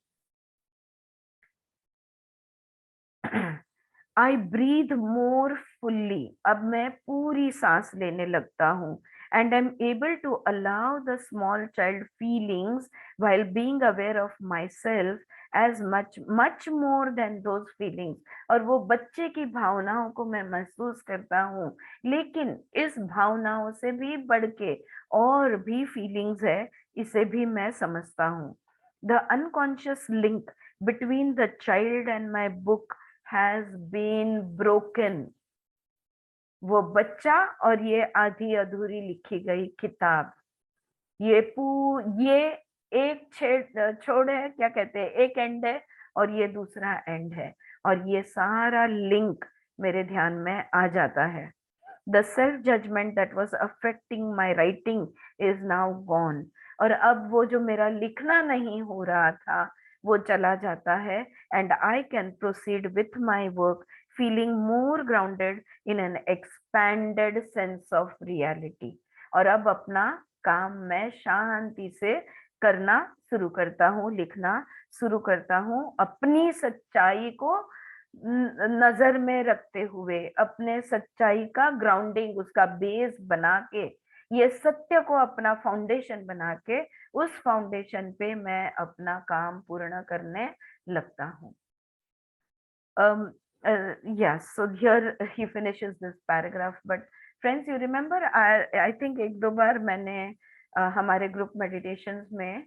आई ब्रीथ मोर फुल्ली, अब मैं पूरी सांस लेने लगता हूँ, and I am able to allow the small child feelings while being aware of myself as much more than those feelings। और वो बच्चे की भावनाओं को मैं महसूस करता हूँ, लेकिन इस भावनाओं से भी बढ़ के और भी फीलिंग्स है, इसे भी मैं समझता हूँ। The unconscious link between the child and my book has been broken. वो बच्चा और ये आधी अधूरी लिखी गई किताब, ये एक छोड़ है, क्या कहते हैं, एक एंड है और ये दूसरा एंड है, और ये सारा लिंक मेरे ध्यान में आ जाता है. The self judgment that was affecting my writing is now gone. और अब वो जो मेरा लिखना नहीं हो रहा था वो चला जाता है, and I can proceed with my work feeling more grounded in an expanded sense of reality. और अब अपना काम मैं शांति से करना शुरू करता हूँ, लिखना शुरू करता हूँ, अपनी सच्चाई को नजर में रखते हुए, अपने सच्चाई का ग्राउंडिंग, उसका बेस बना के, ये सत्य को अपना फाउंडेशन बना के, उस फाउंडेशन पे मैं अपना काम पूर्ण करने लगता हूँ. Yes, so here he finishes this paragraph. But friends, you remember, I think एक दो बार मैंने हमारे ग्रुप मेडिटेशंस में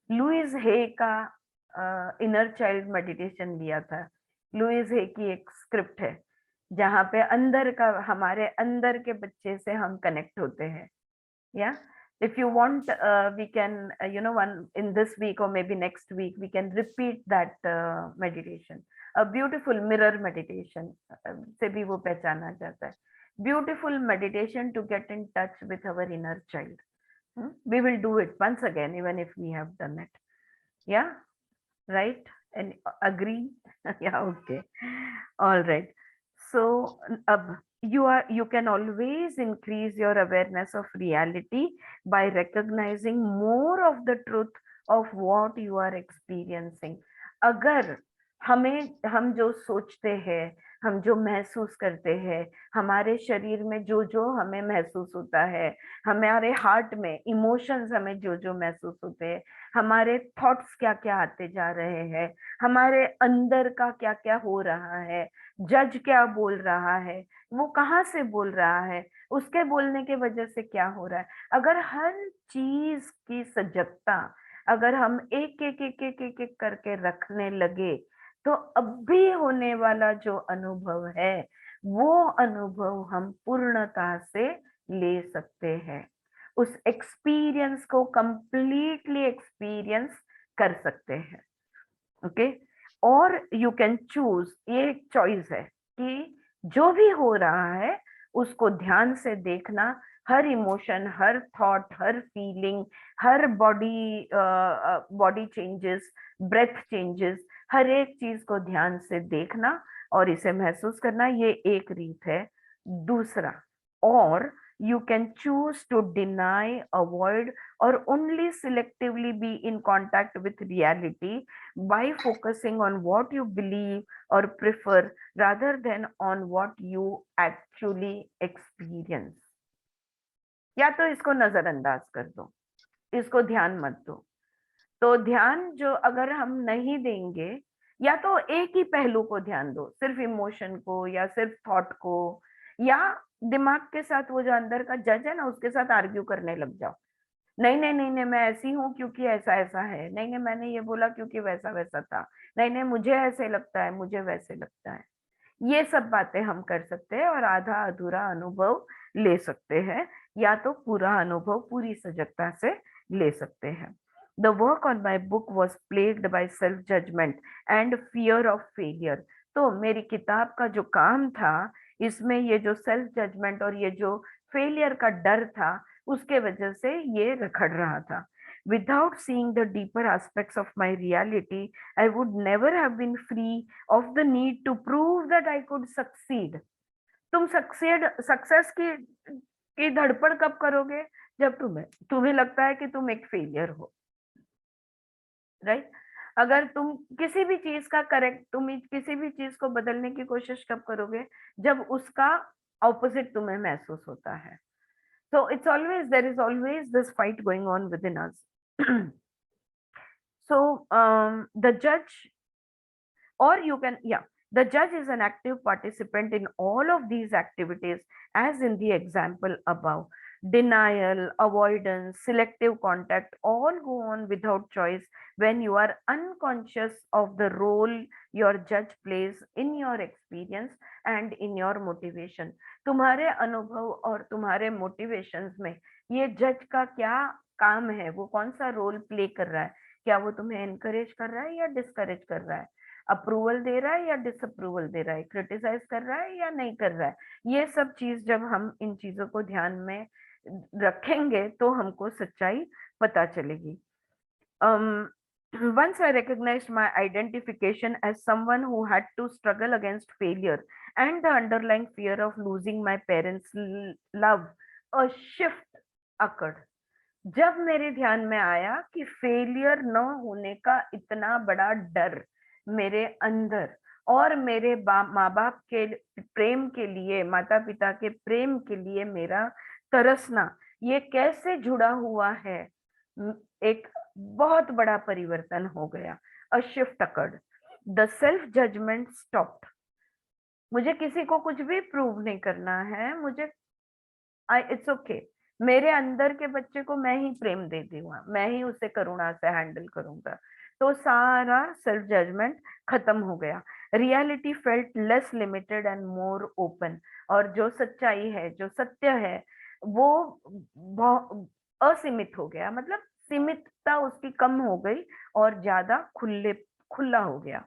लुइस हे का इनर चाइल्ड मेडिटेशन लिया था. लुइस हे की एक स्क्रिप्ट है जहाँ पे अंदर का, हमारे अंदर के बच्चे से हम कनेक्ट होते हैं. या if you want, we can, one in this week or maybe next week, we can repeat that meditation. A beautiful mirror meditation से भी वो पहचाना जाता है. Beautiful meditation to get in touch with our inner child. We will do it once again, even if we have done it. Yeah, right? And agree? Yeah, okay. All right. So you can always increase your awareness of reality by recognizing more of the truth of what you are experiencing. अगर हम जो सोचते हैं, हम जो महसूस करते हैं, हमारे शरीर में जो जो हमें महसूस होता है, हमारे हार्ट में इमोशंस हमें जो जो महसूस होते हैं, हमारे थॉट्स क्या क्या आते जा रहे हैं, हमारे अंदर का क्या क्या हो रहा है, जज क्या बोल रहा है, वो कहाँ से बोल रहा है, उसके बोलने के वजह से क्या हो रहा है, अगर हर चीज की सजगता अगर हम एक एक एक एक एक एक करके रखने लगे, तो अब भी होने वाला जो अनुभव है, वो अनुभव हम पूर्णता से ले सकते हैं. उस एक्सपीरियंस को कंप्लीटली एक्सपीरियंस कर सकते हैं. ओके, और यू कैन चूज, ये एक चॉइस है कि जो भी हो रहा है उसको ध्यान से देखना, हर इमोशन, हर थॉट, हर फीलिंग, हर बॉडी चेंजेस, ब्रेथ चेंजेस, हर एक चीज को ध्यान से देखना और इसे महसूस करना, ये एक रीत है. दूसरा, और you can choose to deny, avoid, or only selectively be in contact with reality by focusing on what you believe or prefer rather than on what you actually experience. या तो इसको नजरअंदाज कर दो, इसको ध्यान मत दो. तो ध्यान जो अगर हम नहीं देंगे, या तो एक ही पहलू को ध्यान दो, सिर्फ इमोशन को या सिर्फ थॉट को, या दिमाग के साथ वो जो अंदर का जज है ना, उसके साथ आर्ग्यू करने लग जाओ. नहीं नहीं नहीं नहीं, मैं ऐसी हूँ क्योंकि ऐसा ऐसा है, नहीं नहीं मैंने ये बोला क्योंकि वैसा वैसा था, नहीं नहीं मुझे ऐसे लगता है, मुझे वैसे लगता है. ये सब बातें हम कर सकते हैं और आधा अधूरा अनुभव ले सकते हैं, या तो पूरा अनुभव पूरी सजगता से ले सकते हैं. The work on my book was plagued by self-judgment and fear of failure. तो मेरी किताब का जो काम था, इसमें ये जो सेल्फ जजमेंट और ये जो फेलियर का डर था, उसके वजह से ये रखड़ रहा था. Without seeing the deeper aspects of my reality, I would never have been free of the need to prove that I could succeed. तुम सक्सेस की धड़पड़ कब करोगे? जब तुम्हें लगता है कि तुम एक फेलियर हो, राइट? अगर तुम किसी भी चीज का तुम किसी भी चीज को बदलने की कोशिश कब करोगे? जब उसका ऑपोजिट तुम्हें महसूस होता है. So there is always this fight going on within us. So the judge, or you can, the judge is an active participant in all of these activities, as in the example above. Denial, avoidance, selective contact all go on without choice when you are unconscious of the role your judge plays in your experience and in your motivation. तुम्हारे अनुभव और तुम्हारे मोटिवेशंस में ये जज का क्या काम है, वो कौन सा रोल प्ले कर रहा है, क्या वो तुम्हें एनकरेज कर रहा है या डिस्करेज कर रहा है, अप्रूवल दे रहा है या डिसअप्रूवल दे रहा है, क्रिटिसाइज कर रहा है या नहीं कर रहा है। ये सब चीज जब हम इन चीजों को ध्यान में रखेंगे तो हमको सच्चाई पता चलेगी। Once I recognized my identification as someone who had to struggle against failure and the underlying fear of losing my parents' love, a shift occurred. जब मेरे ध्यान में आया कि फेलियर न होने का इतना बड़ा डर मेरे अंदर और मेरे माँ बाप के प्रेम के लिए, माता पिता के प्रेम के लिए मेरा तरसना, ये कैसे जुड़ा हुआ है, एक बहुत बड़ा परिवर्तन हो गया। A shift occurred, the self judgement stopped. मुझे किसी को कुछ भी प्रूव नहीं करना है, मुझे इट्स ओके, मेरे अंदर के बच्चे को मैं ही प्रेम दे दूंगा, मैं ही उसे करुणा से हैंडल करूंगा। तो सारा सेल्फ जजमेंट खत्म हो गया। Reality felt less limited and more open. और जो सच्चाई है, जो सत्य है, वो असीमित हो गया, मतलब सीमितता उसकी कम हो गई और ज्यादा खुला हो गया।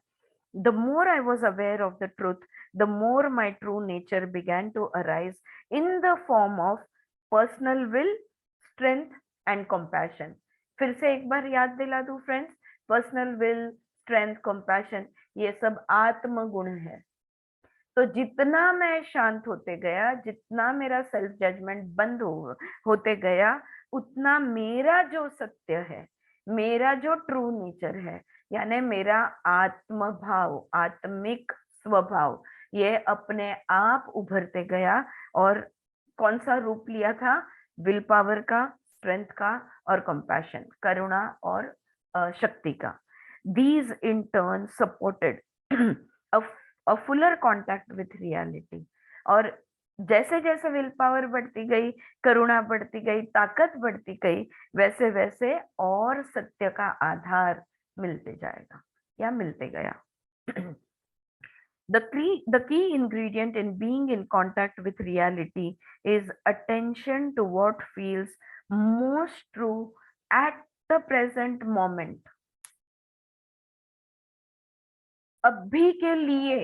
The more I was aware of the truth, the more my true nature began to arise in the form of personal will, strength and compassion. फिर से एक बार याद दिला दूं friends, personal will, strength, compassion, ये सब आत्म गुण है। तो जितना मैं शांत होते गया, जितना मेरा सेल्फ जजमेंट बंद होते गया, उतना मेरा जो सत्य है, मेरा जो ट्रू नेचर है, यानी मेरा आत्म भाव, आत्मिक स्वभाव, ये अपने आप उभरते गया। और कौन सा रूप लिया था? विल पावर का, स्ट्रेंथ का और कंपैशन, करुणा और शक्ति का। These in turn supported a fuller contact with reality. और जैसे जैसे विल पावर बढ़ती गई, करुणा बढ़ती गई, ताकत बढ़ती गई, वैसे वैसे और सत्य का आधार मिलते जाएगा या मिलते गया। The key ingredient in being in contact with reality is attention to what feels most true at the present moment. अभी के लिए,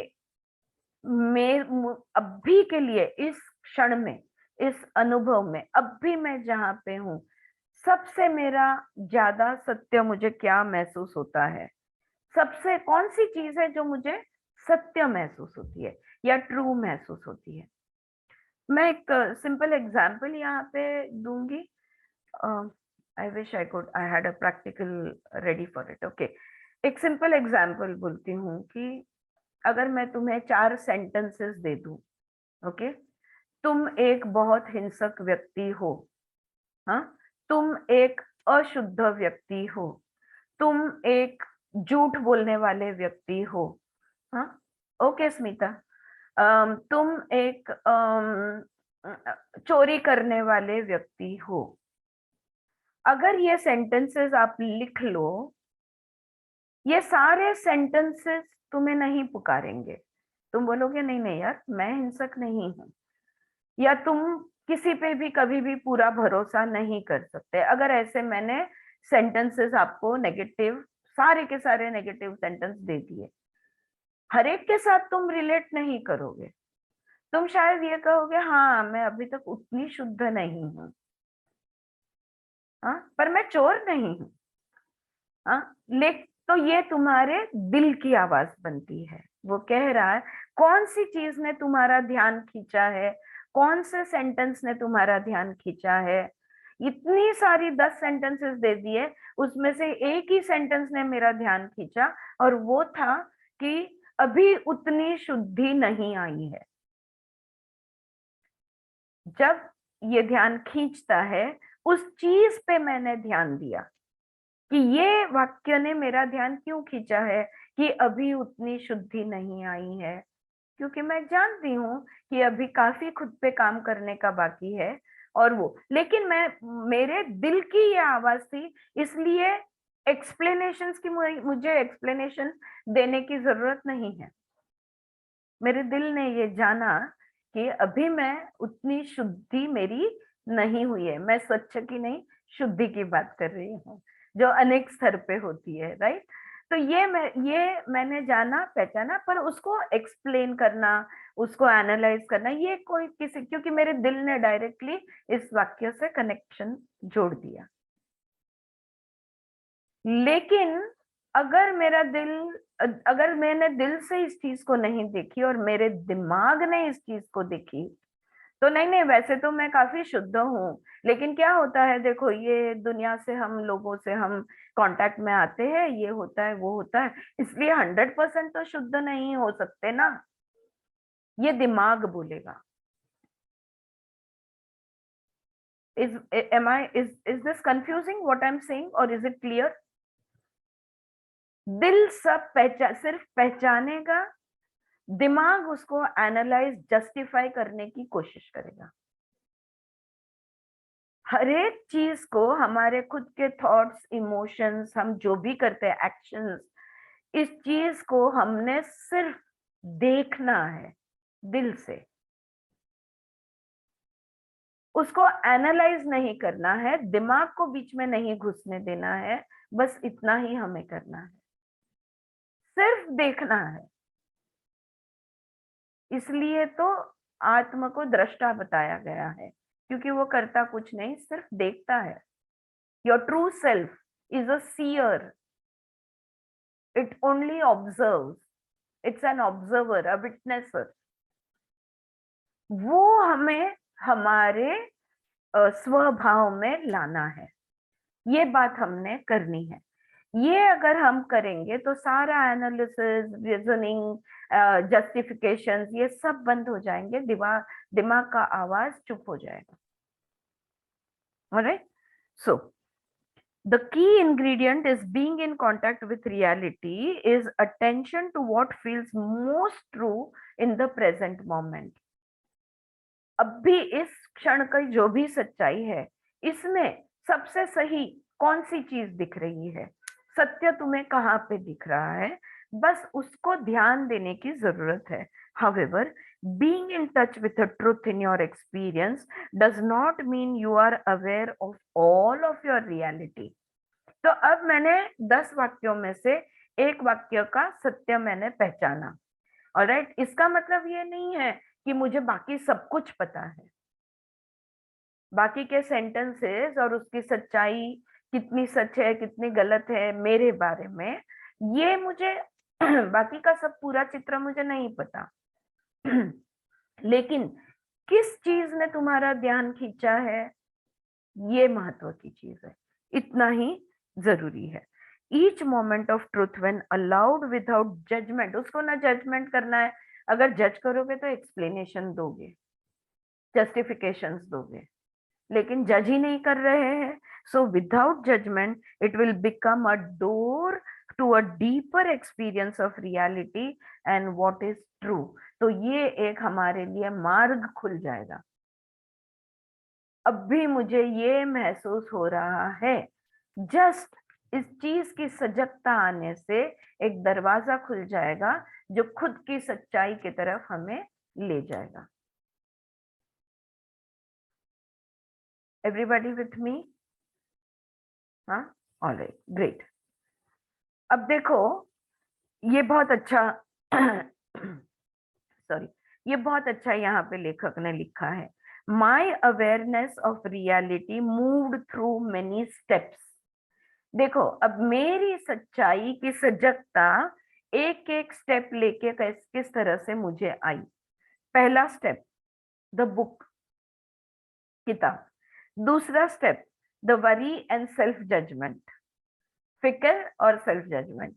अभी के लिए, इस क्षण में, इस अनुभव में, अभी मैं जहां पे हूं, सबसे मेरा ज्यादा सत्य मुझे क्या महसूस होता है? सबसे कौन सी चीज है जो मुझे सत्य महसूस होती है या ट्रू महसूस होती है? मैं एक सिंपल एग्जांपल यहाँ पे दूंगी। I wish I had a practical ready for it. Okay, एक सिंपल एग्जांपल बोलती हूँ कि अगर मैं तुम्हें 4 सेंटेंसेस दे दूं, ओके, तुम एक बहुत हिंसक व्यक्ति हो, हाँ, तुम एक अशुद्ध व्यक्ति हो, तुम एक झूठ बोलने वाले व्यक्ति हो, हाँ, ओके स्मिता, तुम एक चोरी करने वाले व्यक्ति हो। अगर ये सेंटेंसेस आप लिख लो, ये सारे सेंटेंसेस तुम्हें नहीं पुकारेंगे। तुम बोलोगे नहीं नहीं यार, मैं हिंसक नहीं हूं, या तुम किसी पे भी कभी भी पूरा भरोसा नहीं कर सकते। अगर ऐसे मैंने सेंटेंसेस आपको नेगेटिव, सारे के सारे नेगेटिव सेंटेंस दे दिए, हर एक के साथ तुम रिलेट नहीं करोगे। तुम शायद ये कहोगे हाँ मैं अभी तक उतनी शुद्ध नहीं हूं, हाँ, पर मैं चोर नहीं हूं, हाँ। तो ये तुम्हारे दिल की आवाज बनती है, वो कह रहा है कौन सी चीज ने तुम्हारा ध्यान खींचा है, कौन से सेंटेंस ने तुम्हारा ध्यान खींचा है। इतनी सारी 10 सेंटेंसेस दे दिए, उसमें से एक ही सेंटेंस ने मेरा ध्यान खींचा, और वो था कि अभी उतनी शुद्धि नहीं आई है। जब ये ध्यान खींचता है, उस चीज पे मैंने ध्यान दिया कि ये वाक्य ने मेरा ध्यान क्यों खींचा है कि अभी उतनी शुद्धि नहीं आई है, क्योंकि मैं जानती हूँ कि अभी काफी खुद पे काम करने का बाकी है, और वो, लेकिन मैं, मेरे दिल की ये आवाज थी, इसलिए एक्सप्लेनेशंस की मुझे एक्सप्लेनेशन देने की जरूरत नहीं है। मेरे दिल ने ये जाना कि अभी मैं उतनी शुद्धि मेरी नहीं हुई है। मैं स्वच्छ की नहीं, शुद्धि की बात कर रही हूँ, जो अनेक स्तर पे होती है, राइट। तो ये मैंने जाना पहचाना, पर उसको एक्सप्लेन करना, उसको एनालाइज करना, ये कोई किसी, क्योंकि मेरे दिल ने डायरेक्टली इस वाक्य से कनेक्शन जोड़ दिया। लेकिन अगर मैंने दिल से इस चीज को नहीं देखी और मेरे दिमाग ने इस चीज को देखी, तो नहीं नहीं, वैसे तो मैं काफी शुद्ध हूँ, लेकिन क्या होता है, देखो, ये दुनिया से, हम लोगों से हम कांटेक्ट में आते हैं, ये होता है वो होता है, इसलिए 100% तो शुद्ध नहीं हो सकते ना, ये दिमाग बोलेगा। is this confusing what I'm saying, or is it clear? दिल सब सिर्फ पहचानेगा, दिमाग उसको एनालाइज, जस्टिफाई करने की कोशिश करेगा। हर एक चीज को, हमारे खुद के थॉट्स, इमोशंस, हम जो भी करते हैं, एक्शंस, इस चीज को हमने सिर्फ देखना है दिल से, उसको एनालाइज नहीं करना है, दिमाग को बीच में नहीं घुसने देना है, बस इतना ही हमें करना है, सिर्फ देखना है। इसलिए तो आत्मा को दृष्टा बताया गया है, क्योंकि वो करता कुछ नहीं, सिर्फ देखता है। Your true self is a seer, it only observes, it's an observer, a witnesser. वो हमें हमारे स्वभाव में लाना है, ये बात हमने करनी है। ये अगर हम करेंगे तो सारा एनालिसिस, रीजनिंग, जस्टिफिकेशंस, ये सब बंद हो जाएंगे, दिमाग का आवाज चुप हो जाएगा। Alright, so the key ingredient is being in contact with reality, is attention to what feels most true in the present moment. अभी इस क्षण की जो भी सच्चाई है, इसमें सबसे सही कौन सी चीज दिख रही है, सत्य तुम्हें कहाँ पे दिख रहा है, बस उसको ध्यान देने की जरूरत है। However, being in touch with the truth in your experience does not mean you are aware of all of your reality. तो अब मैंने 10 वाक्यों में से एक वाक्य का सत्य मैंने पहचाना, ऑलराइट। इसका मतलब ये नहीं है कि मुझे बाकी सब कुछ पता है, बाकी के सेंटेंसेस और उसकी सच्चाई कितनी सच है कितनी गलत है मेरे बारे में, ये मुझे बाकी का सब पूरा चित्र मुझे नहीं पता। लेकिन किस चीज ने तुम्हारा ध्यान खींचा है, ये महत्व की चीज है, इतना ही जरूरी है। Each moment of truth when allowed without judgement, उसको ना जजमेंट करना है, अगर जज करोगे तो एक्सप्लेनेशन दोगे, जस्टिफिकेशंस दोगे, लेकिन जज ही नहीं कर रहे हैं। So without judgement it will become a door to a deeper experience of reality and what is true. तो ये एक हमारे लिए मार्ग खुल जाएगा। अब भी मुझे ये महसूस हो रहा है, जस्ट इस चीज की सजगता आने से एक दरवाजा खुल जाएगा जो खुद की सच्चाई की तरफ हमें ले जाएगा। Everybody with me? हाँ, ऑलराइट, ग्रेट। अब देखो, ये बहुत अच्छा सॉरी, ये बहुत अच्छा यहाँ पे लेखक ने लिखा है, my awareness of reality moved through many steps. देखो, अब मेरी सच्चाई की सजगता एक एक स्टेप लेके किस तरह से मुझे आई। पहला स्टेप, द बुक, किताब। दूसरा step, the worry and self judgement, फिक्र और सेल्फ जजमेंट।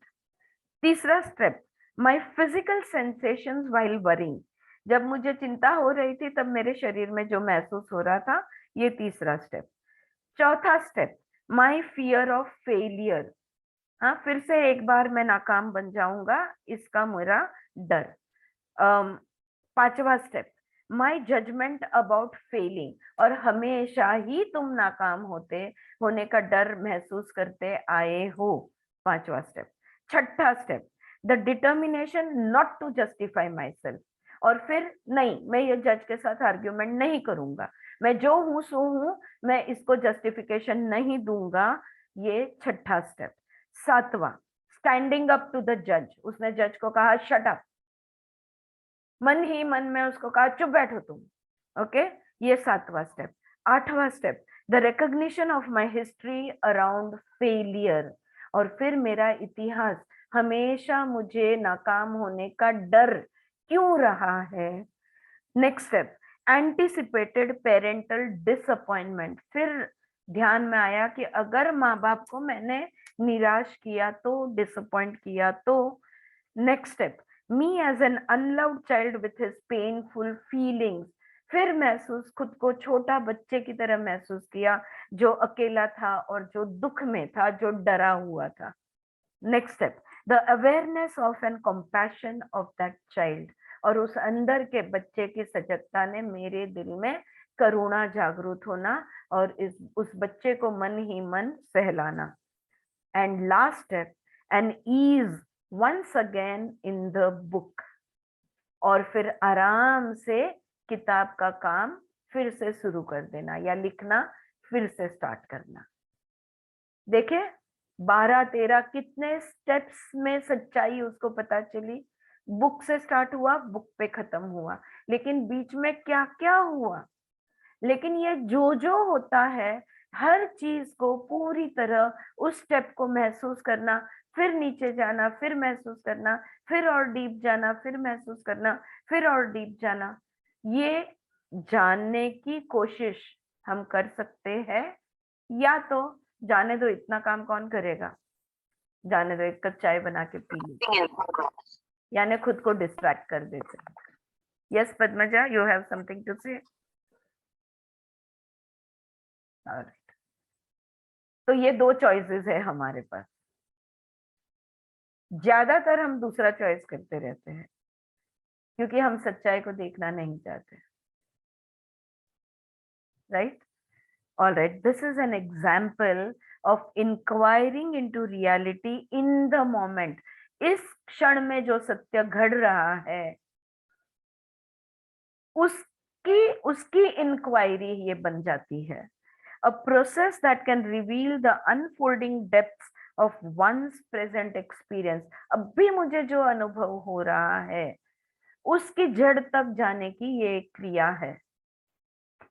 तीसरा step, my physical sensations while worrying, जब मुझे चिंता हो रही थी तब मेरे शरीर में जो महसूस हो रहा था, ये तीसरा स्टेप। चौथा step, my fear of failure, हाँ, फिर से एक बार मैं नाकाम बन जाऊंगा, इसका मेरा डर। पांचवा step, my judgement about failing, और हमेशा ही तुम नाकाम होने का डर महसूस करते आए हो। 5वां स्टेप। 6ठा step, the determination not to justify myself, और फिर नहीं, मैं ये जज के साथ आर्ग्यूमेंट नहीं करूंगा, मैं जो हूं सो हूं, मैं इसको जस्टिफिकेशन नहीं दूंगा। ये 6ठा स्टेप। 7वां, स्टैंडिंग अप टू द जज, उसने जज को कहा शट अप, मन ही मन में उसको कहा चुप बैठो तुम। ओके, ये 7वां स्टेप। 8वां step, the recognition of my history around failure, और फिर मेरा इतिहास हमेशा मुझे नाकाम होने का डर क्यों रहा है। Next step, anticipated parental disappointment, फिर ध्यान में आया कि अगर माँ बाप को मैंने निराश किया तो, डिसअपॉइंट किया तो। Next step, me as an unloved child with his painful feelings, फिर महसूस, खुद को छोटा बच्चे की तरह महसूस किया जो अकेला था और जो दुख में था, जो डरा हुआ था। Next step, the awareness of and compassion of that child, और उस अंदर के बच्चे की सजगता ने मेरे दिल में करुणा जागृत होना और उस बच्चे को मन ही मन सहलाना। And last step, an ease once again in the book, और फिर आराम से किताब का काम फिर से शुरू कर देना या लिखना फिर से स्टार्ट करना। देखे 12-13 कितने स्टेप्स में सच्चाई उसको पता चली। बुक से स्टार्ट हुआ, बुक पे खत्म हुआ, लेकिन बीच में क्या क्या हुआ। लेकिन ये जो जो होता है, हर चीज को पूरी तरह उस स्टेप को महसूस करना, फिर नीचे जाना, फिर महसूस करना, फिर और डीप जाना, फिर महसूस करना, फिर और डीप जाना, ये जानने की कोशिश हम कर सकते हैं। या तो जाने दो, इतना काम कौन करेगा, जाने दो, एक कप चाय बना के पी ली, यानी खुद को डिस्ट्रैक्ट कर देते। Yes Padmaja, you have something to say. तो ये 2 चॉइसेस है हमारे पास। ज्यादातर हम दूसरा चॉइस करते रहते हैं क्योंकि हम सच्चाई को देखना नहीं चाहते। Right? All right, this is an example of enquiring into reality in the moment. इस क्षण में जो सत्य घड़ रहा है, उसकी उसकी इंक्वायरी ये बन जाती है। A process that can reveal the unfolding depths of one's present experience. अभी मुझे जो अनुभव हो रहा है, उसकी जड़ तक जाने की ये एक क्रिया है।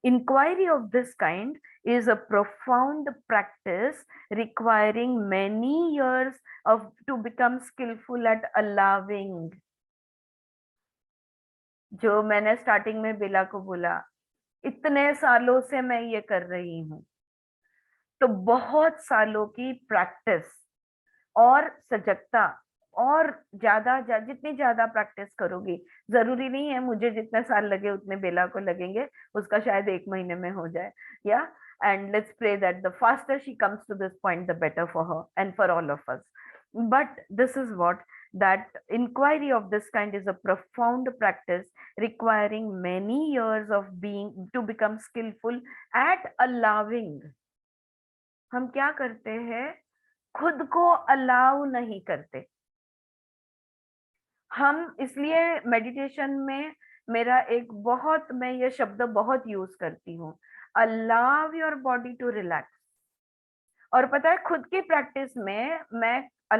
Inquiry of this kind is a profound practice requiring many years to become skillful at allowing. जो मैंने स्टार्टिंग में बिला को बोला, इतने सालों से मैं ये कर रही हूं, तो बहुत सालों की प्रैक्टिस और सजगता, और जितनी ज्यादा प्रैक्टिस करोगी, जरूरी नहीं है मुझे जितने साल लगे उतने बेला को लगेंगे, उसका शायद 1 महीने में हो जाए। या and let's pray that the faster she comes to this point the better for her and for all of us. But this is what, that inquiry of this kind is a profound practice requiring many years of being to become skillful at allowing. हम क्या करते हैं, खुद को अलाउ नहीं करते हम। इसलिए मेडिटेशन में मेरा एक बहुत, मैं ये शब्द बहुत यूज करती हूँ, allow your body to relax. और पता है, खुद की प्रैक्टिस में मैं I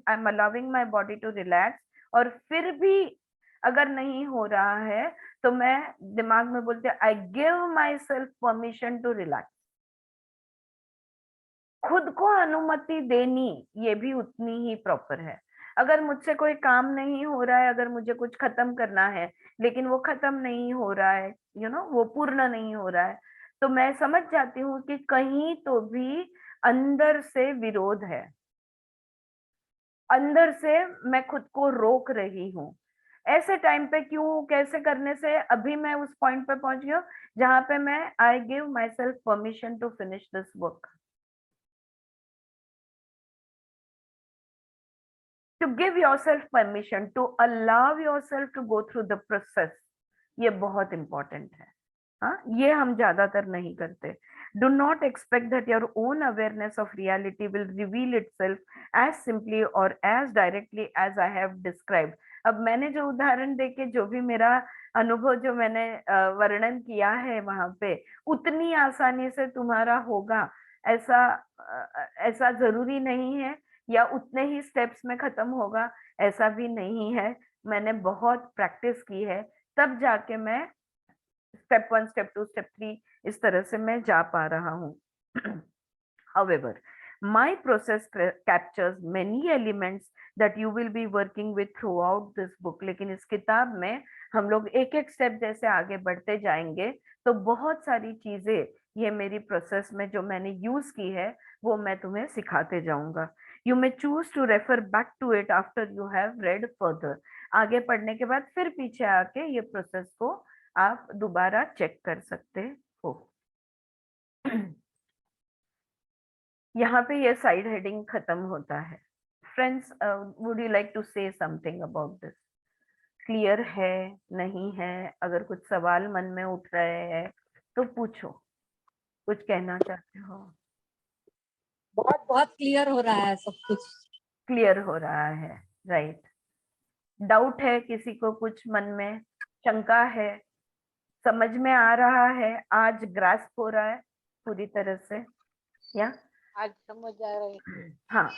am allowing my body to relax, और फिर भी अगर नहीं हो रहा है तो मैं दिमाग में बोलते I give myself permission to relax. खुद को अनुमति देनी ये भी उतनी ही प्रॉपर है। अगर मुझसे कोई काम नहीं हो रहा है, अगर मुझे कुछ खत्म करना है लेकिन वो खत्म नहीं हो रहा है, वो पूर्ण नहीं हो रहा है, तो मैं समझ जाती हूँ कि कहीं तो भी अंदर से विरोध है, अंदर से मैं खुद को रोक रही हूँ। ऐसे टाइम पे क्यों, कैसे करने से अभी मैं उस पॉइंट पे पहुंच गई हूँ जहां पे मैं I give myself permission to finish this work. To give yourself permission, to allow yourself to go through the process, ये बहुत इंपॉर्टेंट है। हाँ, ये हम ज्यादातर नहीं करते। Do not expect that your own awareness of reality will reveal itself as simply और as directly as I have described. अब मैंने जो उदाहरण देके जो भी मेरा अनुभव जो मैंने वर्णन किया है वहां पे, उतनी आसानी से तुम्हारा होगा ऐसा ऐसा जरूरी नहीं है, या उतने ही स्टेप्स में खत्म होगा ऐसा भी नहीं है। मैंने बहुत प्रैक्टिस की है, तब जाके मैं स्टेप 1, स्टेप 2, स्टेप 3 इस तरह से मैं जा पा रहा हूँ। However, my process captures many elements that you will be working with throughout this book. लेकिन इस किताब में हम लोग एक एक स्टेप जैसे आगे बढ़ते जाएंगे तो बहुत सारी चीजें ये मेरी प्रोसेस में जो मैंने यूज की है वो मैं तुम्हें सिखाते जाऊंगा। You may choose to refer back to it after you have read further. आगे पढ़ने के बाद फिर पीछे आके ये प्रोसेस को आप दोबारा चेक कर सकते हो। यहाँ पे ये साइड हेडिंग खत्म होता है। Friends, would you like to say something about this? Clear है, नहीं है? अगर कुछ सवाल मन में उठ रहे हैं तो पूछो, कुछ कहना चाहते हो? बहुत बहुत क्लियर हो रहा है सब कुछ। क्लियर हो रहा है, राइट। डाउट है किसी को, कुछ मन में शंका है? समझ में आ रहा है? आज ग्रास्प हो रहा है पूरी तरह से या? आज समझ आ रही है, हाँ,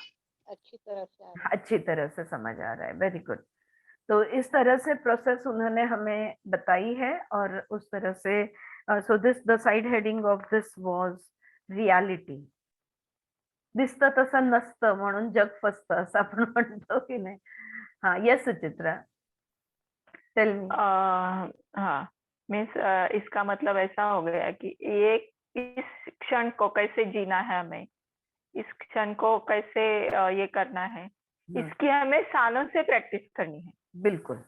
अच्छी तरह से आ रही है। अच्छी तरह से समझ आ रहा है, वेरी गुड। तो इस तरह से प्रोसेस उन्होंने हमें बताई है और उस तरह से so this the side heading of this was reality. दिसतं तसं नसतं म्हणून जग फसतं असं आपण म्हणतो की नाही? हाँ, यस सुचित्रा, टेल मी। हाँ, मीन्स इसका मतलब ऐसा हो गया कि ये इस क्षण को कैसे जीना है हमें, इस क्षण को कैसे ये करना है, इसकी हमें सालों से प्रैक्टिस करनी है। बिल्कुल,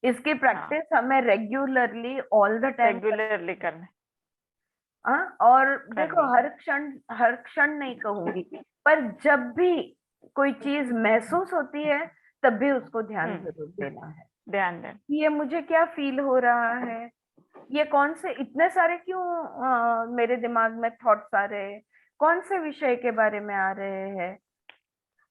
इसकी प्रैक्टिस हमें regularly all the time regularly करना है। और देखो, हर क्षण नहीं कहूंगी, पर जब भी कोई चीज महसूस होती है तब भी उसको ध्यान जरूर देना है। ध्यान दें। ये मुझे क्या फील हो रहा है, ये कौन से इतने सारे क्यों मेरे दिमाग में थॉट्स आ रहे हैं, कौन से विषय के बारे में आ रहे हैं,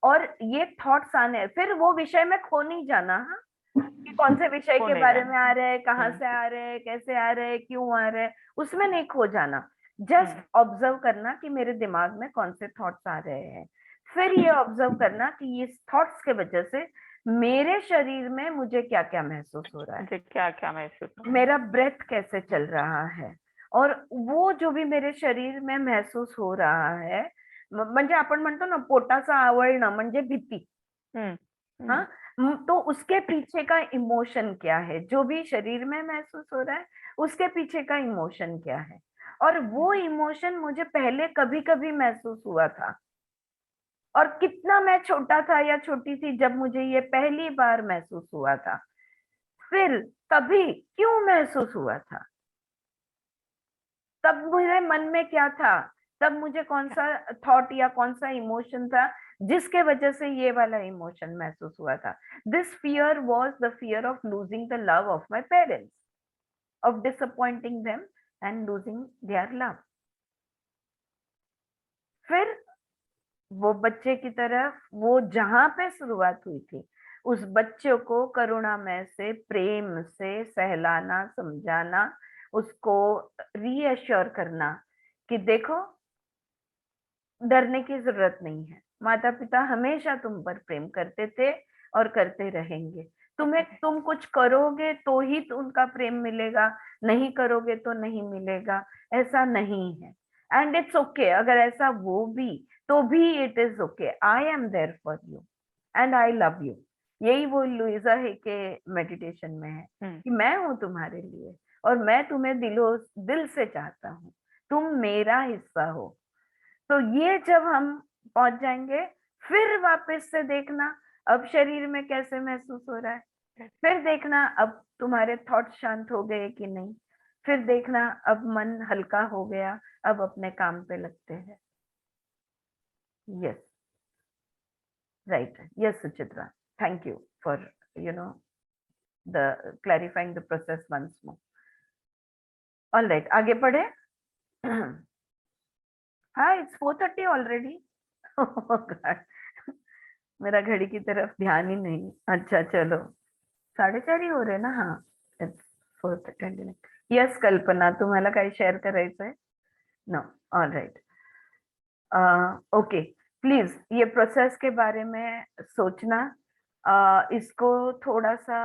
और ये थॉट्स आने फिर वो विषय में खो नहीं जाना। हाँ, कि कौन से विषय के बारे में आ रहे हैं, कहाँ से आ रहे हैं, कैसे आ रहे हैं, क्यों आ रहे हैं, उसमें नहीं खो जाना। जस्ट ऑब्जर्व करना कि मेरे दिमाग में कौन से थॉट्स आ रहे हैं, फिर ये ऑब्जर्व करना कि ये थॉट्स के वजह से मेरे शरीर में मुझे क्या क्या महसूस हो रहा है, क्या क्या महसूस, मेरा ब्रेथ कैसे चल रहा है, और वो जो भी मेरे शरीर में महसूस हो रहा है, म्हणजे आपण म्हणतो ना पोटाचं आवळणं म्हणजे भीती। हाँ, तो उसके पीछे का इमोशन क्या है, जो भी शरीर में महसूस हो रहा है उसके पीछे का इमोशन क्या है, और वो इमोशन मुझे पहले कभी कभी महसूस हुआ था, और कितना मैं छोटा था या छोटी थी जब मुझे ये पहली बार महसूस हुआ था, फिर तभी क्यों महसूस हुआ था, तब मेरे मन में क्या था, तब मुझे कौन सा थॉट या कौन सा इमोशन था जिसके वजह से ये वाला इमोशन महसूस हुआ था। This fear was the fear of losing the love of my parents, of disappointing them and losing their love. फिर वो बच्चे की तरफ, वो जहां पे शुरुआत हुई थी, उस बच्चे को करुणामय से, प्रेम से सहलाना, समझाना, उसको रीअश्योर करना कि देखो डरने की जरूरत नहीं है, माता पिता हमेशा तुम पर प्रेम करते थे और करते रहेंगे, तुम कुछ करोगे तो ही तो उनका प्रेम मिलेगा, नहीं करोगे तो नहीं मिलेगा, ऐसा नहीं है। एंड इट्स ओके, अगर ऐसा वो भी तो भी it is okay, I am there for you and I love you. यही वो लुइजा है के मेडिटेशन में है कि मैं हूं तुम्हारे लिए और मैं तुम्हें दिल से चाहता हूँ, तुम मेरा हिस्सा हो। तो ये जब हम पहुंच जाएंगे, फिर वापस से देखना अब शरीर में कैसे महसूस हो रहा है, फिर देखना अब तुम्हारे थॉट शांत हो गए कि नहीं, फिर देखना अब मन हल्का हो गया, अब अपने काम पे लगते हैं। Yes, right, yes Suchitra, thank you for the clarifying the process once more. All right, आगे पढ़े। हाँ, इट्स 4:30 ऑलरेडी। मेरा घड़ी की तरफ ध्यान ही नहीं। अच्छा चलो, 4:30 ही हो रहे ना। हाँ, इट्स 4:30. यस कल्पना, तुम्हाला काही शेअर करायचंय? No, all right, okay. Please ये प्रोसेस के बारे में सोचना, इसको थोड़ा सा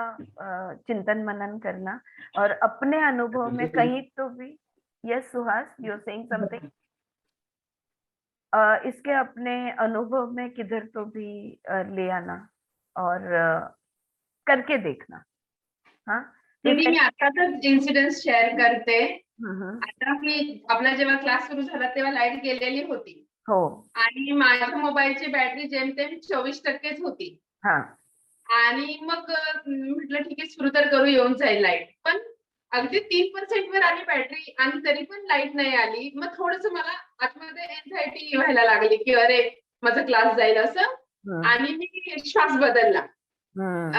चिंतन मनन करना, और अपने अनुभव में कहीं तो भी, yes Suhas, you are saying something, इसके अपने अनुभव में किधर तो भी ले आना और करके देखना। हाँ, दीदी मी आताच इन्सिडेंट शेअर करते. हम्म, आता मी आपला जेव्हा क्लास सुरू झाला तेव्हा लाईट गेलेली होती हो, आणि माझ्या मोबाईलची बॅटरी जेमतेम 24% होती. हाँ, आणि मग म्हटलं ठीक आहे सुरू तर करू, येऊन जाईल लाईट. पण अगदी 3% वर आली बॅटरी आणि तरी पण लाईट नाही आली. मग थोडस मला आतमध्ये एन्झायटी व्हायला लागली की अरे माझा क्लास जाईल असं. हम्म, आणि मी श्वास बदलला, हम्म,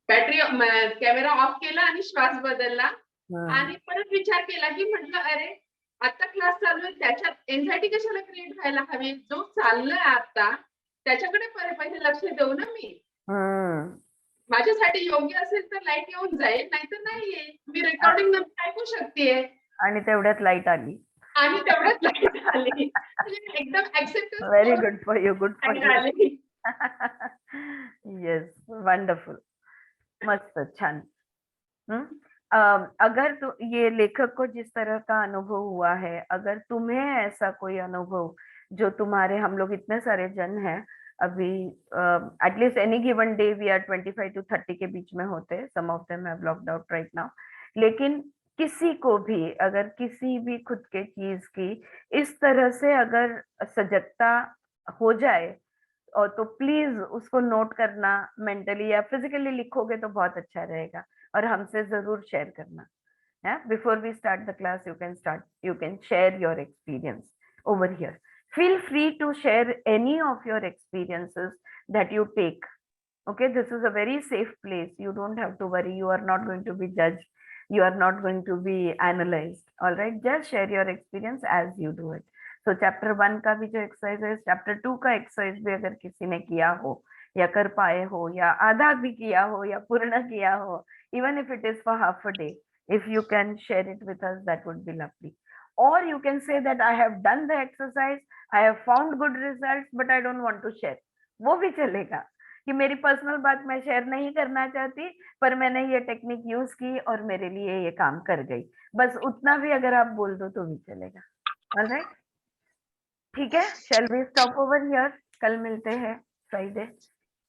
बॅटरी कॅमेरा ऑफ केला आणि श्वास बदलला. हम्म, आणि परत विचार केला की म्हटलं अरे आता क्लास चालू आहे, त्याच्यात एन्झायटी कशाला क्रिएट व्हायला हवी. जो चाललाय आता त्याच्याकडे पहिले लक्ष देऊ ना मी. हम्म. माझ्यासाठी योग्य असेल तर लाईट येऊन जाईल, नाहीतर नाहीये. मी रेकॉर्डिंग नंतर ऐकू शकतेय. आणि तेवढ्यात लाईट आली. आणि तेवढ्यात लाईट आली. म्हणजे एकदम acceptance very good for you, good for you. आली. यस, वंडरफुल, मस्त, छान. अगर तो ये लेखक को जिस तरह का अनुभव हुआ है, अगर तुम्हें ऐसा कोई अनुभव जो तुम्हारे, हम लोग इतने सारे जन हैं अभी, at least any given day we are 25 to 30 के बीच में होते, some of them have locked out right now, लेकिन किसी को भी अगर किसी भी खुद के चीज की इस तरह से अगर सजगता हो जाए, और तो प्लीज उसको नोट करना, मेंटली या फिजिकली लिखोगे तो बहुत अच्छा रहेगा, और हमसे जरूर शेयर करना है. Before we start the class you can share your experience over here. Feel free to share any of your experiences that you take. Okay, this is a very safe place. You don't have to worry. You are not going to be judged. You are not going to be analyzed. All right, just share your experience as you do it. So chapter 1 का भी जो एक्सरसाइज है, chapter 2 का एक्सरसाइज भी अगर किसी ने किया हो या कर पाए हो या आधा भी किया हो या पूर्ण किया हो, even if it is for half a day, if you can share it with us, that would be lovely. Or you can say that I have done the exercise, I have found good results, but I don't want to share. वो भी चलेगा कि मेरी पर्सनल बात मैं शेयर नहीं करना चाहती, पर मैंने ये टेक्निक यूज की और मेरे लिए ये काम कर गई, बस उतना भी अगर आप बोल दो तो भी चलेगा. ऑलराइट, ठीक है, shall we stop over here. कल मिलते हैं Friday.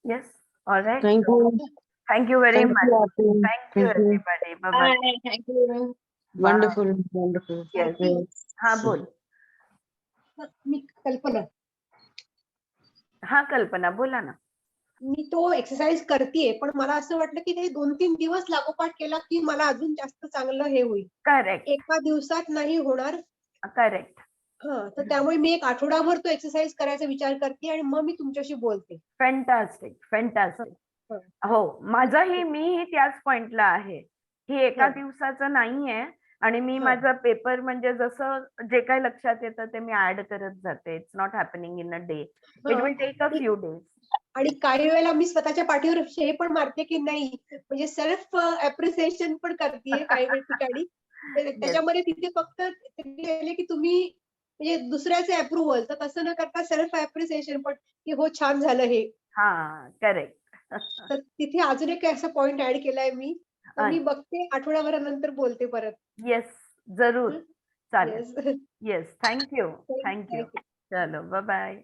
Yes, alright, thank you very much. Thank you everybody, bye bye. Thank you. Wonderful wonderful. Yes, हाँ बोल. मी कल्पना, हाँ कल्पना, बोला ना. मी तो एक्सरसाइज करतेय, पण मला असं वाटलं की ते 2-3 दिवस लागोपाठ केला की मला अजून जास्त चांगलं हे होईल. करेक्ट, एका दिवसात नाही होणार. करेक्ट. तर त्यामुळे मी एक आठवडाभर तो एक्सरसाइज करायचा विचार करते आणि मग मी तुमच्याशी बोलते. Fantastic, fantastic. हो, माझाही, मीही त्याच पॉइंटला आहे की एका दिवसाचं नाहीये, आणि मी माझा पेपर म्हणजे जसं जे काही लक्षात येतं ते मी ऍड करत जाते. It's not happening in a day, it will take a few days. आणि काही वेळेला मी स्वतःच्या पाठीवर हे पण मारते की नाही, म्हणजे सेल्फ अप्रिसिएशन पण करते काही वेळ ठिकाणी. त्याच्यामध्ये तिथे फक्त की तुम्ही म्हणजे दुसऱ्याचे अप्रुव्हल, तर तसं न करता सेल्फ अप्रिसिएशन पण, की हो छान झालं हे. हा, करेक्ट. तर तिथे अजून एक असा पॉइंट ऍड केलाय मी. तर मी बघते, आठवड्याभरानंतर बोलते परत. येस, जरूर, चालेल. Yes. Yes, thank you, thank you. चलो, बाय बाय.